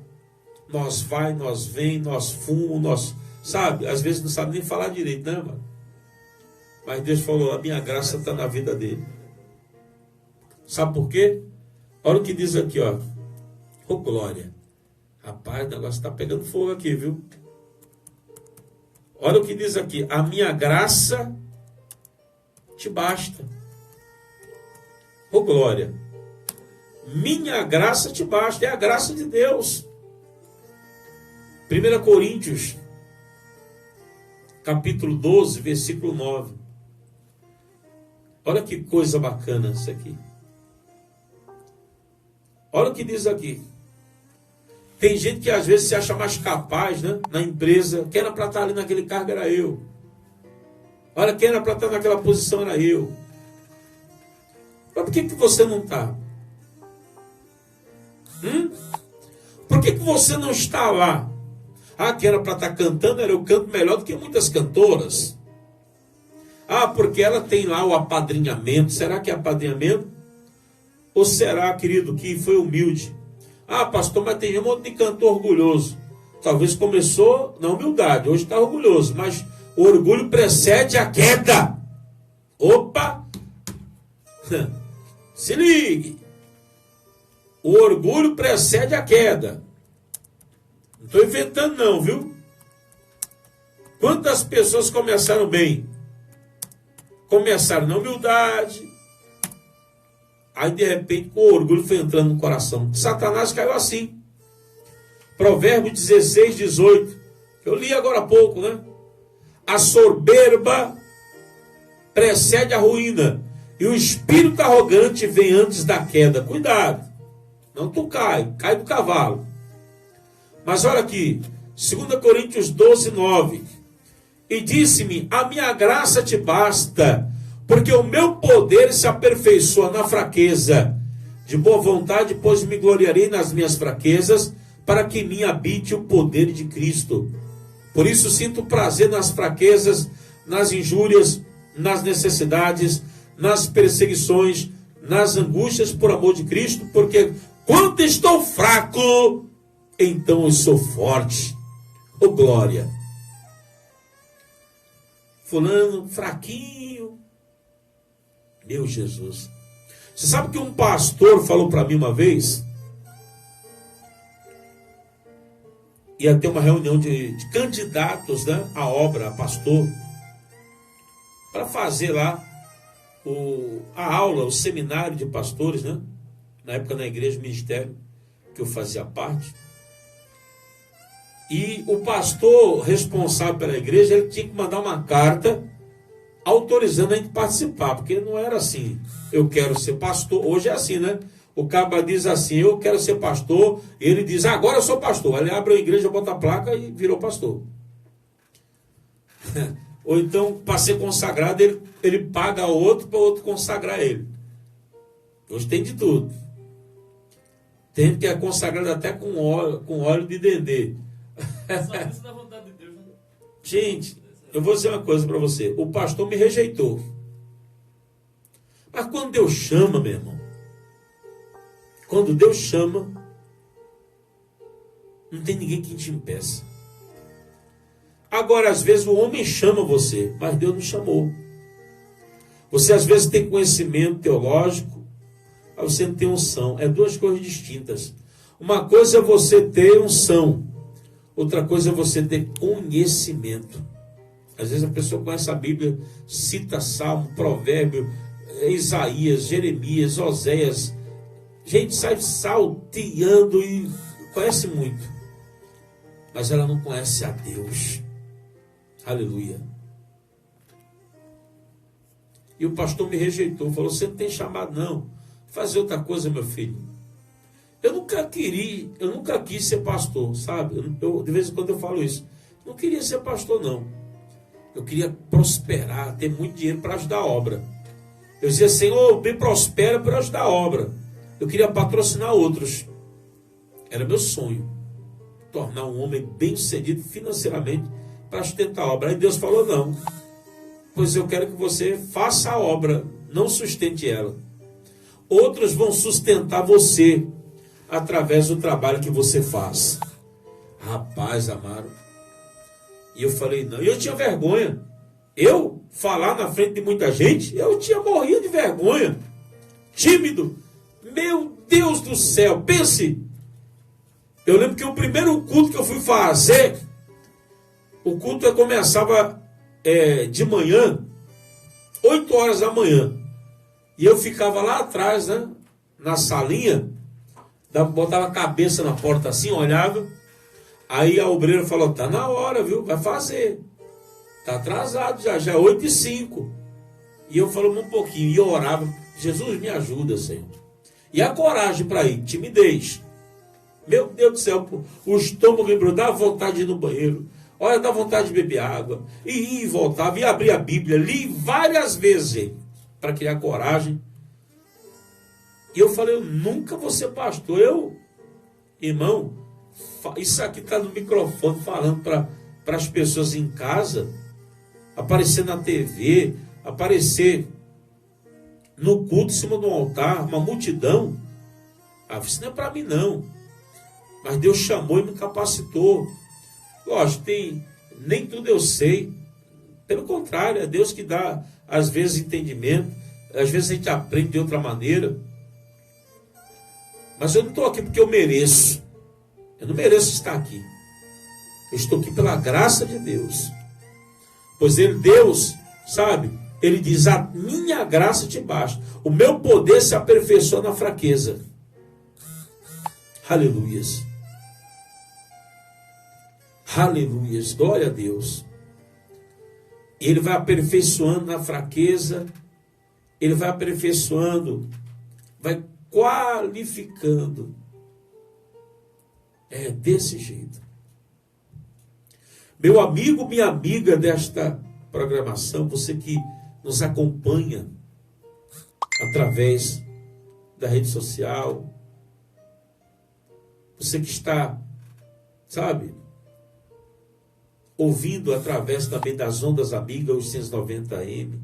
Nós vai, nós vem, nós fumo, nós... Sabe, às vezes não sabe nem falar direito, né, mano? Mas Deus falou: a minha graça está na vida dele. Sabe por quê? Olha o que diz aqui, ó. Ô glória. Rapaz, o negócio está pegando fogo aqui, viu? Olha o que diz aqui: a minha graça te basta. Ô glória. Minha graça te basta. É a graça de Deus. 1 Coríntios, capítulo 12, versículo 9. Olha que coisa bacana isso aqui. Olha o que diz aqui. Tem gente que às vezes se acha mais capaz, né, na empresa. Quem era para estar ali naquele cargo era eu. Olha, quem era para estar naquela posição era eu. Mas por que você não está? Por que você não está lá? Ah, quem era para estar cantando era eu, canto melhor do que muitas cantoras. Ah, porque ela tem lá o apadrinhamento. Será que é apadrinhamento? Ou será, querido, que foi humilde? Ah, pastor, mas tem um monte de cantor orgulhoso. Talvez começou na humildade, hoje está orgulhoso, mas o orgulho precede a queda. Opa! Se ligue. O orgulho precede a queda. Não estou inventando não, viu? Quantas pessoas começaram bem? Começaram na humildade. Aí de repente o orgulho foi entrando no coração. Satanás caiu assim. Provérbios 16, 18. Eu li agora há pouco, né? A soberba precede a ruína. E o espírito arrogante vem antes da queda. Cuidado. Não tu cai do cavalo. Mas olha aqui. 2 Coríntios 12, 9. E disse-me, a minha graça te basta, porque o meu poder se aperfeiçoa na fraqueza. De boa vontade, pois me gloriarei nas minhas fraquezas, para que em mim habite o poder de Cristo. Por isso sinto prazer nas fraquezas, nas injúrias, nas necessidades, nas perseguições, nas angústias por amor de Cristo, porque quando estou fraco, então eu sou forte. Ô glória! Fulano, fraquinho. Meu Jesus. Você sabe que um pastor falou para mim uma vez? Ia ter uma reunião de candidatos, né, à obra, a pastor, para fazer lá a aula, o seminário de pastores, né? Na época na igreja, ministério, que eu fazia parte. E o pastor responsável pela igreja, ele tinha que mandar uma carta autorizando a gente participar, porque não era assim, eu quero ser pastor. Hoje é assim, né? O cara diz assim, eu quero ser pastor, ele diz, agora eu sou pastor. Aí ele abre a igreja, bota a placa e virou pastor. Ou então, para ser consagrado, ele paga outro para outro consagrar ele. Hoje tem de tudo. Tem que é consagrado até com óleo de dendê. Só isso da vontade de Deus, né? Gente, eu vou dizer uma coisa para você. O pastor me rejeitou. Mas quando Deus chama, meu irmão, quando Deus chama, não tem ninguém que te impeça. Agora, às vezes, o homem chama você, mas Deus não chamou. Você, às vezes, tem conhecimento teológico, mas você não tem unção. É duas coisas distintas. Uma coisa é você ter unção, outra coisa é você ter conhecimento. Às vezes a pessoa conhece a Bíblia, cita Salmo, Provérbio, Isaías, Jeremias, Oséias. Gente sai salteando e conhece muito. Mas ela não conhece a Deus. Aleluia. E o pastor me rejeitou, falou, você não tem chamado não. Fazer outra coisa, meu filho. Eu nunca quis ser pastor, sabe? De vez em quando eu falo isso. Não queria ser pastor, não. Eu queria prosperar, ter muito dinheiro para ajudar a obra. Eu dizia, Senhor, me prospera para ajudar a obra. Eu queria patrocinar outros. Era meu sonho. Tornar um homem bem-sucedido financeiramente para sustentar a obra. Aí Deus falou, não. Pois eu quero que você faça a obra, não sustente ela. Outros vão sustentar você através do trabalho que você faz. Rapaz, amado. E eu falei, não. E eu tinha vergonha. Eu falar na frente de muita gente, eu tinha morrido de vergonha. Tímido. Meu Deus do céu. Pense. Eu lembro que o primeiro culto que eu fui fazer, o culto começava de manhã, 8 horas da manhã. E eu ficava lá atrás, né, na salinha, botava a cabeça na porta assim, olhava. Aí a obreira falou, tá na hora, viu? Vai fazer. Tá atrasado já é 8h05. E eu falava um pouquinho, e eu orava, Jesus me ajuda, Senhor. E a coragem para ir, timidez. Meu Deus do céu, o estômago embrulhou, dá vontade de ir no banheiro. Olha, dá vontade de beber água. E voltava, e abria a Bíblia, li várias vezes, gente, para criar coragem. E eu falei, eu nunca vou ser pastor. Irmão, isso aqui está no microfone falando para as pessoas em casa, aparecer na TV, aparecer no culto em cima de um altar, uma multidão. Isso não é para mim não. Mas Deus chamou e me capacitou. Lógico, nem tudo eu sei. Pelo contrário, é Deus que dá, às vezes, entendimento. Às vezes a gente aprende de outra maneira. Mas eu não estou aqui porque eu mereço. Eu não mereço estar aqui. Eu estou aqui pela graça de Deus. Pois Deus, sabe, Ele diz, a minha graça te basta. O meu poder se aperfeiçoa na fraqueza. Aleluias. Aleluias. Glória a Deus. Ele vai aperfeiçoando na fraqueza. Ele vai aperfeiçoando. Vai qualificando. É desse jeito. Meu amigo, minha amiga desta programação, você que nos acompanha através da rede social, você que está, sabe, ouvindo através também das ondas amigas 890 AM,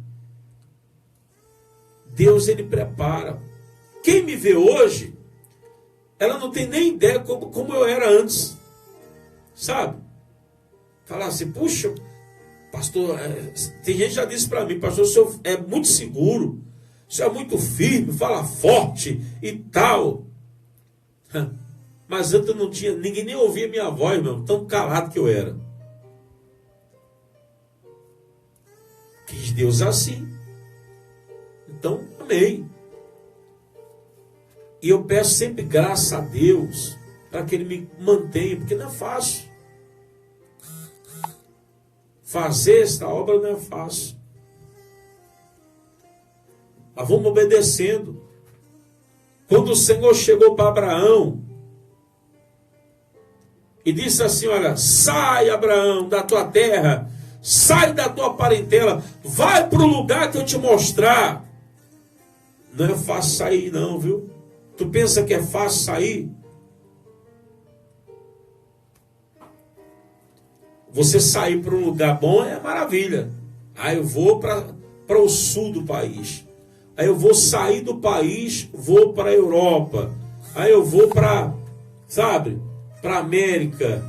Deus, Ele prepara. Quem me vê hoje, ela não tem nem ideia como eu era antes, sabe? Falar assim, puxa, pastor, tem gente que já disse para mim, pastor, o senhor é muito seguro, o senhor é muito firme, fala forte e tal. Mas antes eu não tinha, ninguém nem ouvia minha voz, meu, tão calado que eu era. Quis Deus assim. Então, amém. E eu peço sempre graça a Deus para que Ele me mantenha, porque não é fácil. Fazer esta obra não é fácil. Mas vamos obedecendo. Quando o Senhor chegou para Abraão e disse assim, olha, sai, Abraão, da tua terra, sai da tua parentela, vai para o lugar que eu te mostrar. Não é fácil sair não, viu? Tu pensa que é fácil sair? Você sair para um lugar bom é maravilha. Aí eu vou para o sul do país. Aí eu vou sair do país, vou para a Europa. Aí eu vou para, sabe, para a América.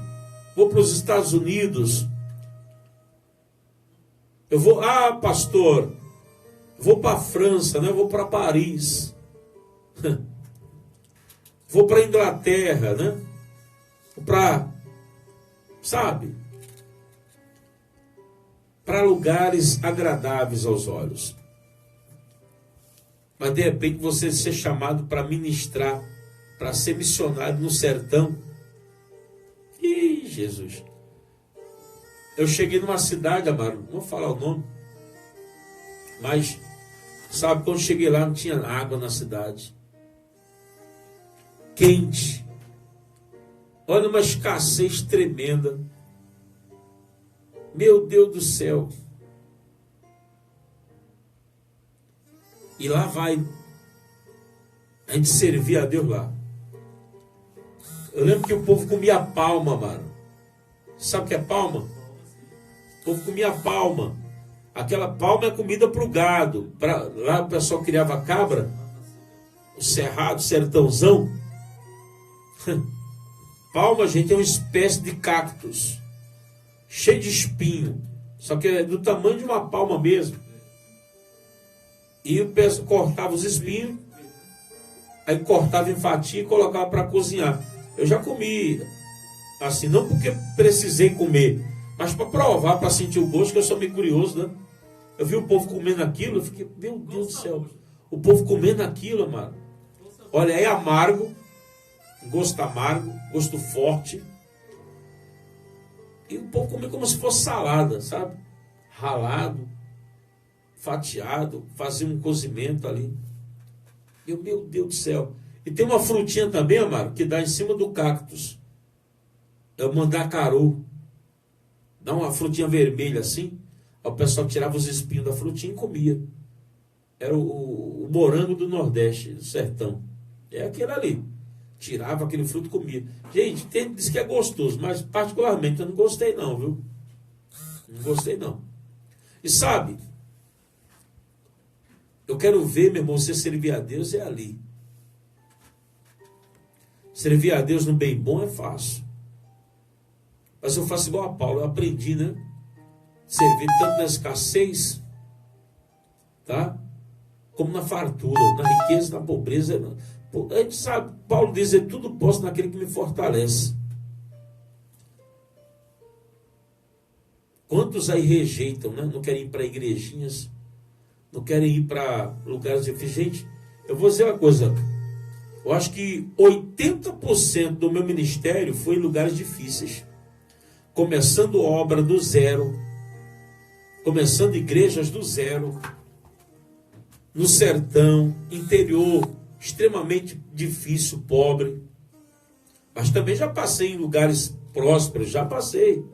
Vou para os Estados Unidos. Eu vou, pastor, vou para a França, né? Eu vou para Paris. Vou para a Inglaterra, né? Vou para, sabe, para lugares agradáveis aos olhos. Mas de repente você ser chamado para ministrar, para ser missionário no sertão. Ih, Jesus. Eu cheguei numa cidade, amado, não vou falar o nome, mas, sabe, quando cheguei lá não tinha água na cidade. Quente. Olha, uma escassez tremenda. Meu Deus do céu. E lá vai a gente servir a Deus lá. Eu lembro que o povo comia palma, mano. Sabe o que é palma? O povo comia palma. Aquela palma é comida para o gado. Lá o pessoal criava cabra. O cerrado, sertãozão. Palma, gente, é uma espécie de cactus. Cheio de espinho. Só que é do tamanho de uma palma mesmo. E o pessoal cortava os espinhos. Aí cortava em fatia e colocava para cozinhar. Eu já comi assim, não porque precisei comer, mas para provar, para sentir o gosto, que eu sou meio curioso, né? Eu vi o povo comendo aquilo, eu fiquei, meu Deus do céu. O povo comendo aquilo, mano. Olha, é amargo. Gosto amargo, gosto forte. E o povo comia como se fosse salada, sabe? Ralado, fatiado, fazia um cozimento ali. Meu Deus do céu. E tem uma frutinha também, amado, que dá em cima do cactus. É o mandacaru. Dá uma frutinha vermelha assim. O pessoal tirava os espinhos da frutinha e comia. Era o morango do Nordeste, do sertão. É aquele ali. Tirava aquele fruto e comia. Gente, diz que é gostoso, mas particularmente eu não gostei não, viu? Não gostei não. E sabe, eu quero ver, meu irmão, você servir a Deus é ali. Servir a Deus no bem bom é fácil. Mas eu faço igual a Paulo, eu aprendi, né? Servir tanto na escassez, tá? como na fartura, na riqueza, na pobreza. A gente sabe, Paulo diz, tudo posso naquele que me fortalece. Quantos aí rejeitam, né? Não querem ir para igrejinhas, não querem ir para lugares de gente. Eu vou dizer uma coisa, eu acho que 80% do meu ministério foi em lugares difíceis, começando obra do zero, começando igrejas do zero, no sertão, interior, extremamente difícil, pobre. Mas também já passei em lugares prósperos, já passei.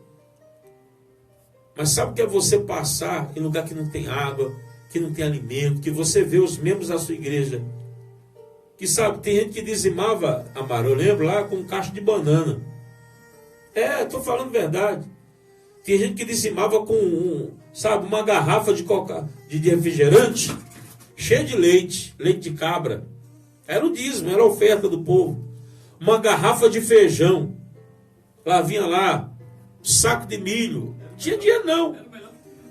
Mas sabe o que é você passar em lugar que não tem água, que não tem alimento, que você vê os membros da sua igreja, que sabe, tem gente que dizimava, Amaro, eu lembro lá com um cacho de banana. Estou falando verdade. Tem gente que dizimava com, uma garrafa de refrigerante, cheia de leite de cabra. Era o dízimo, era a oferta do povo. Uma garrafa de feijão. Lá vinha lá, saco de milho. Não tinha dinheiro não.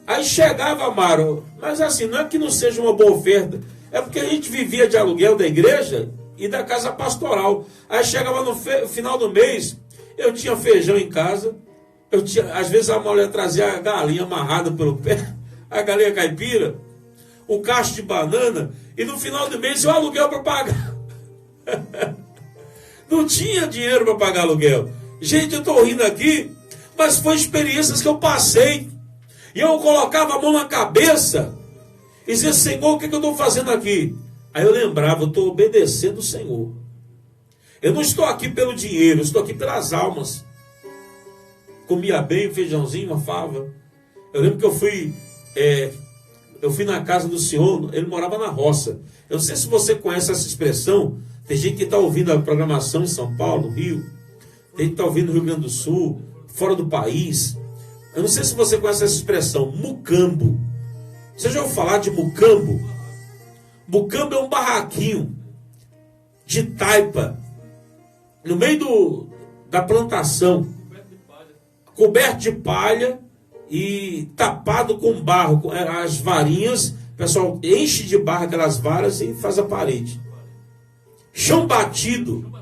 Aí chegava, Amaro, mas assim, não é que não seja uma boa oferta, é porque a gente vivia de aluguel da igreja e da casa pastoral. Aí chegava no final do mês, eu tinha feijão em casa, às vezes a mulher trazia a galinha amarrada pelo pé, a galinha caipira, o cacho de banana, e no final do mês eu aluguel para pagar. Não tinha dinheiro para pagar aluguel. Gente, eu estou rindo aqui, mas foi experiências que eu passei. E eu colocava a mão na cabeça e dizia, Senhor, o que eu estou fazendo aqui? Aí eu lembrava, eu estou obedecendo o Senhor. Eu não estou aqui pelo dinheiro, eu estou aqui pelas almas. Comia bem, um feijãozinho, uma fava. Eu lembro que eu fui na casa do senhor, ele morava na roça. Eu não sei se você conhece essa expressão. Tem gente que está ouvindo a programação em São Paulo, no Rio. Tem gente que está ouvindo no Rio Grande do Sul, fora do país. Eu não sei se você conhece essa expressão, mucambo. Você já ouviu falar de mucambo? Mucambo é um barraquinho de taipa, no meio da plantação, coberto de palha e tapado com barro, com as varinhas. O pessoal enche de barro aquelas varas e faz a parede. Chão batido.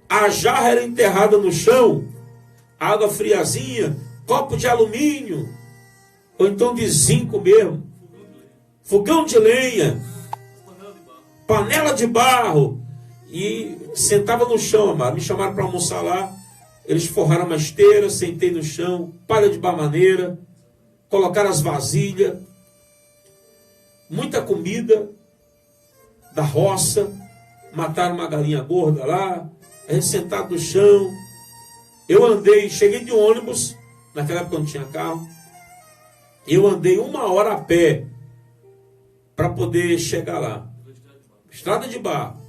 A jarra era enterrada no chão, água friazinha, copo de alumínio, ou então de zinco mesmo, fogão de lenha, panela de barro, e sentava no chão, amado. Me chamaram para almoçar lá, eles forraram uma esteira, sentei no chão, palha de bananeira, colocaram as vasilhas, muita comida da roça, mataram uma galinha gorda lá, a gente sentado no chão. Eu cheguei de ônibus, naquela época não tinha carro, eu andei 1 hora a pé para poder chegar lá. Estrada de barro.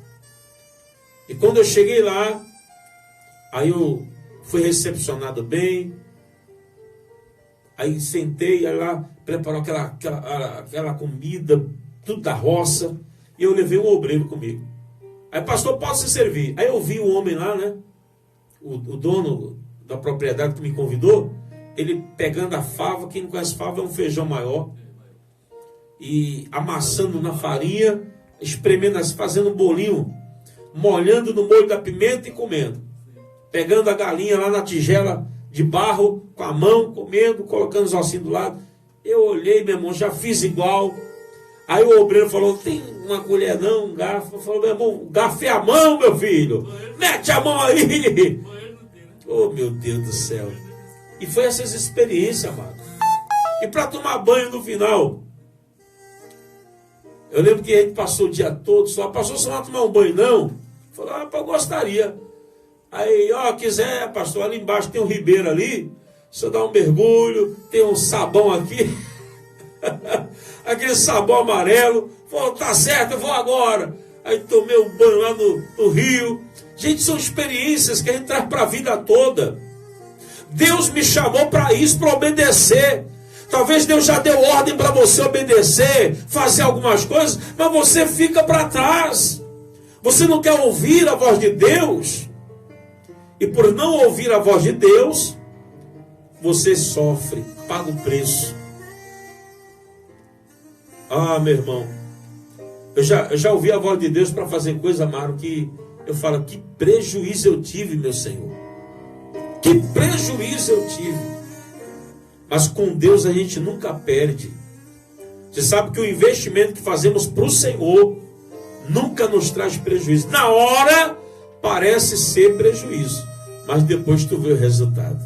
E quando eu cheguei lá, aí eu fui recepcionado bem, aí sentei, aí lá preparou aquela comida, tudo da roça, e eu levei um obreiro comigo. Aí, pastor, pode se servir. Aí eu vi o homem lá, né? O dono da propriedade que me convidou, ele pegando a fava, quem não conhece fava é um feijão maior, e amassando na farinha, espremendo, fazendo um bolinho, molhando no molho da pimenta e comendo. Pegando a galinha lá na tigela de barro, com a mão, comendo, colocando os ossinhos do lado. Eu olhei, meu irmão, já fiz igual. Aí o obreiro falou, tem uma colher não, um garfo? Falou, meu irmão, garfo é a mão, meu filho. Mete a mão aí. Oh, meu Deus do céu. E foi essas experiências, amado. E para tomar banho no final, eu lembro que a gente passou o dia todo, pastor, você não vai tomar um banho não? Falou, eu gostaria. Aí, quiser, pastor, ali embaixo tem um ribeiro ali, você dá um mergulho, tem um sabão aqui, aquele sabão amarelo. Falou, tá certo, eu vou agora. Aí tomei um banho lá no rio. Gente, são experiências que a gente traz para a vida toda. Deus me chamou para isso, para obedecer. Talvez Deus já deu ordem para você obedecer, fazer algumas coisas, mas você fica para trás. Você não quer ouvir a voz de Deus. E por não ouvir a voz de Deus, você sofre, paga o preço. Ah, meu irmão, Eu já ouvi a voz de Deus para fazer coisa, Amaro, que eu falo, que prejuízo eu tive, meu Senhor. Que prejuízo eu tive. Mas com Deus a gente nunca perde. Você sabe que o investimento que fazemos para o Senhor nunca nos traz prejuízo. Na hora parece ser prejuízo, mas depois tu vê o resultado.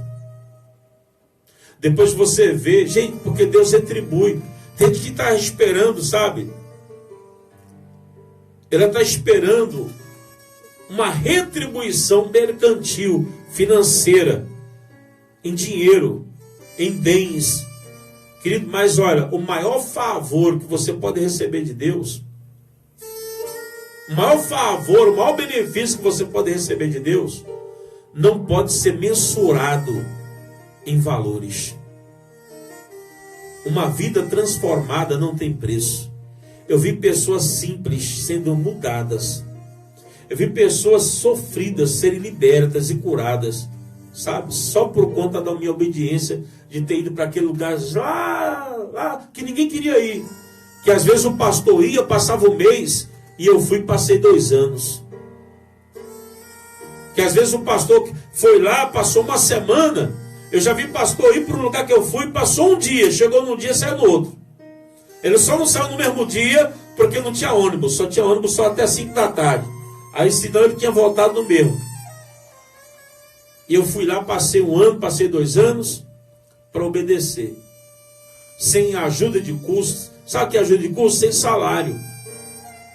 Depois você vê, gente, porque Deus retribui. Tem gente que está esperando, sabe? Ela está esperando uma retribuição mercantil, financeira, em dinheiro, em bens. Querido, mas olha, o maior favor que você pode receber de Deus, o maior favor, o maior benefício que você pode receber de Deus, não pode ser mensurado em valores. Uma vida transformada não tem preço. Eu vi pessoas simples sendo mudadas. Eu vi pessoas sofridas serem libertas e curadas, sabe? Só por conta da minha obediência de ter ido para aquele lugar lá que ninguém queria ir. Que às vezes o pastor ia, passava um mês, e eu fui e passei 2 anos. Que às vezes o pastor foi lá, passou uma semana. Eu já vi pastor ir para um lugar que eu fui, passou um dia, chegou num dia e saiu no outro. Ele só não saiu no mesmo dia porque não tinha ônibus, só tinha ônibus só até 5 da tarde. Aí senão ele tinha voltado no mesmo. E eu fui lá, passei 1 ano, passei 2 anos para obedecer. Sem ajuda de custo. Sabe o que é ajuda de custo? Sem salário.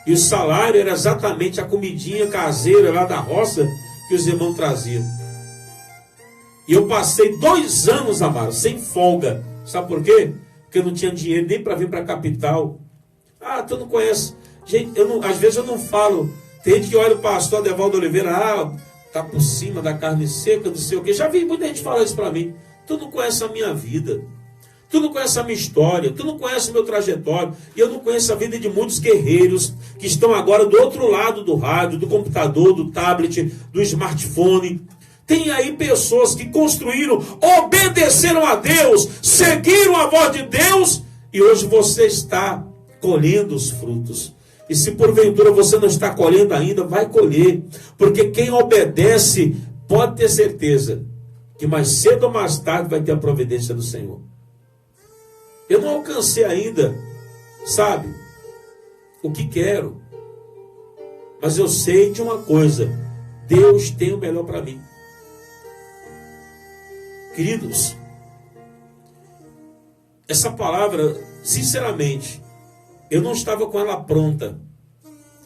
E o salário era exatamente a comidinha caseira lá da roça que os irmãos traziam. E eu passei 2 anos, amado, sem folga. Sabe por quê? Porque eu não tinha dinheiro nem para vir para a capital. Ah, tu não conhece. Gente, às vezes eu não falo. Tem gente que olha o pastor Adevaldo Oliveira, tá por cima da carne seca, não sei o quê. Já vi muita gente falar isso para mim. Tu não conhece a minha vida. Tu não conhece a minha história. Tu não conhece o meu trajetório. E eu não conheço a vida de muitos guerreiros que estão agora do outro lado do rádio, do computador, do tablet, do smartphone. Tem aí pessoas que construíram, obedeceram a Deus, seguiram a voz de Deus, e hoje você está colhendo os frutos. E se porventura você não está colhendo ainda, vai colher. Porque quem obedece, pode ter certeza que mais cedo ou mais tarde vai ter a providência do Senhor. Eu não alcancei ainda, sabe, o que quero. Mas eu sei de uma coisa: Deus tem o melhor para mim. Queridos, essa palavra, sinceramente, eu não estava com ela pronta.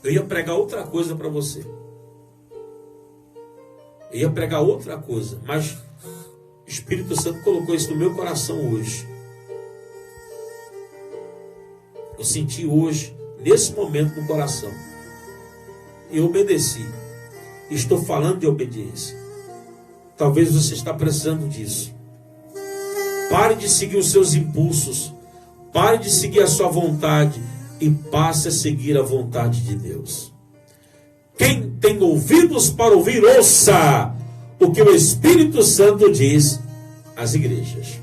Eu ia pregar outra coisa para você. Eu ia pregar outra coisa, mas o Espírito Santo colocou isso no meu coração hoje. Eu senti hoje, nesse momento no coração. E eu obedeci. Estou falando de obediência. Talvez você está precisando disso. Pare de seguir os seus impulsos. Pare de seguir a sua vontade e passe a seguir a vontade de Deus. Quem tem ouvidos para ouvir, ouça o que o Espírito Santo diz às igrejas.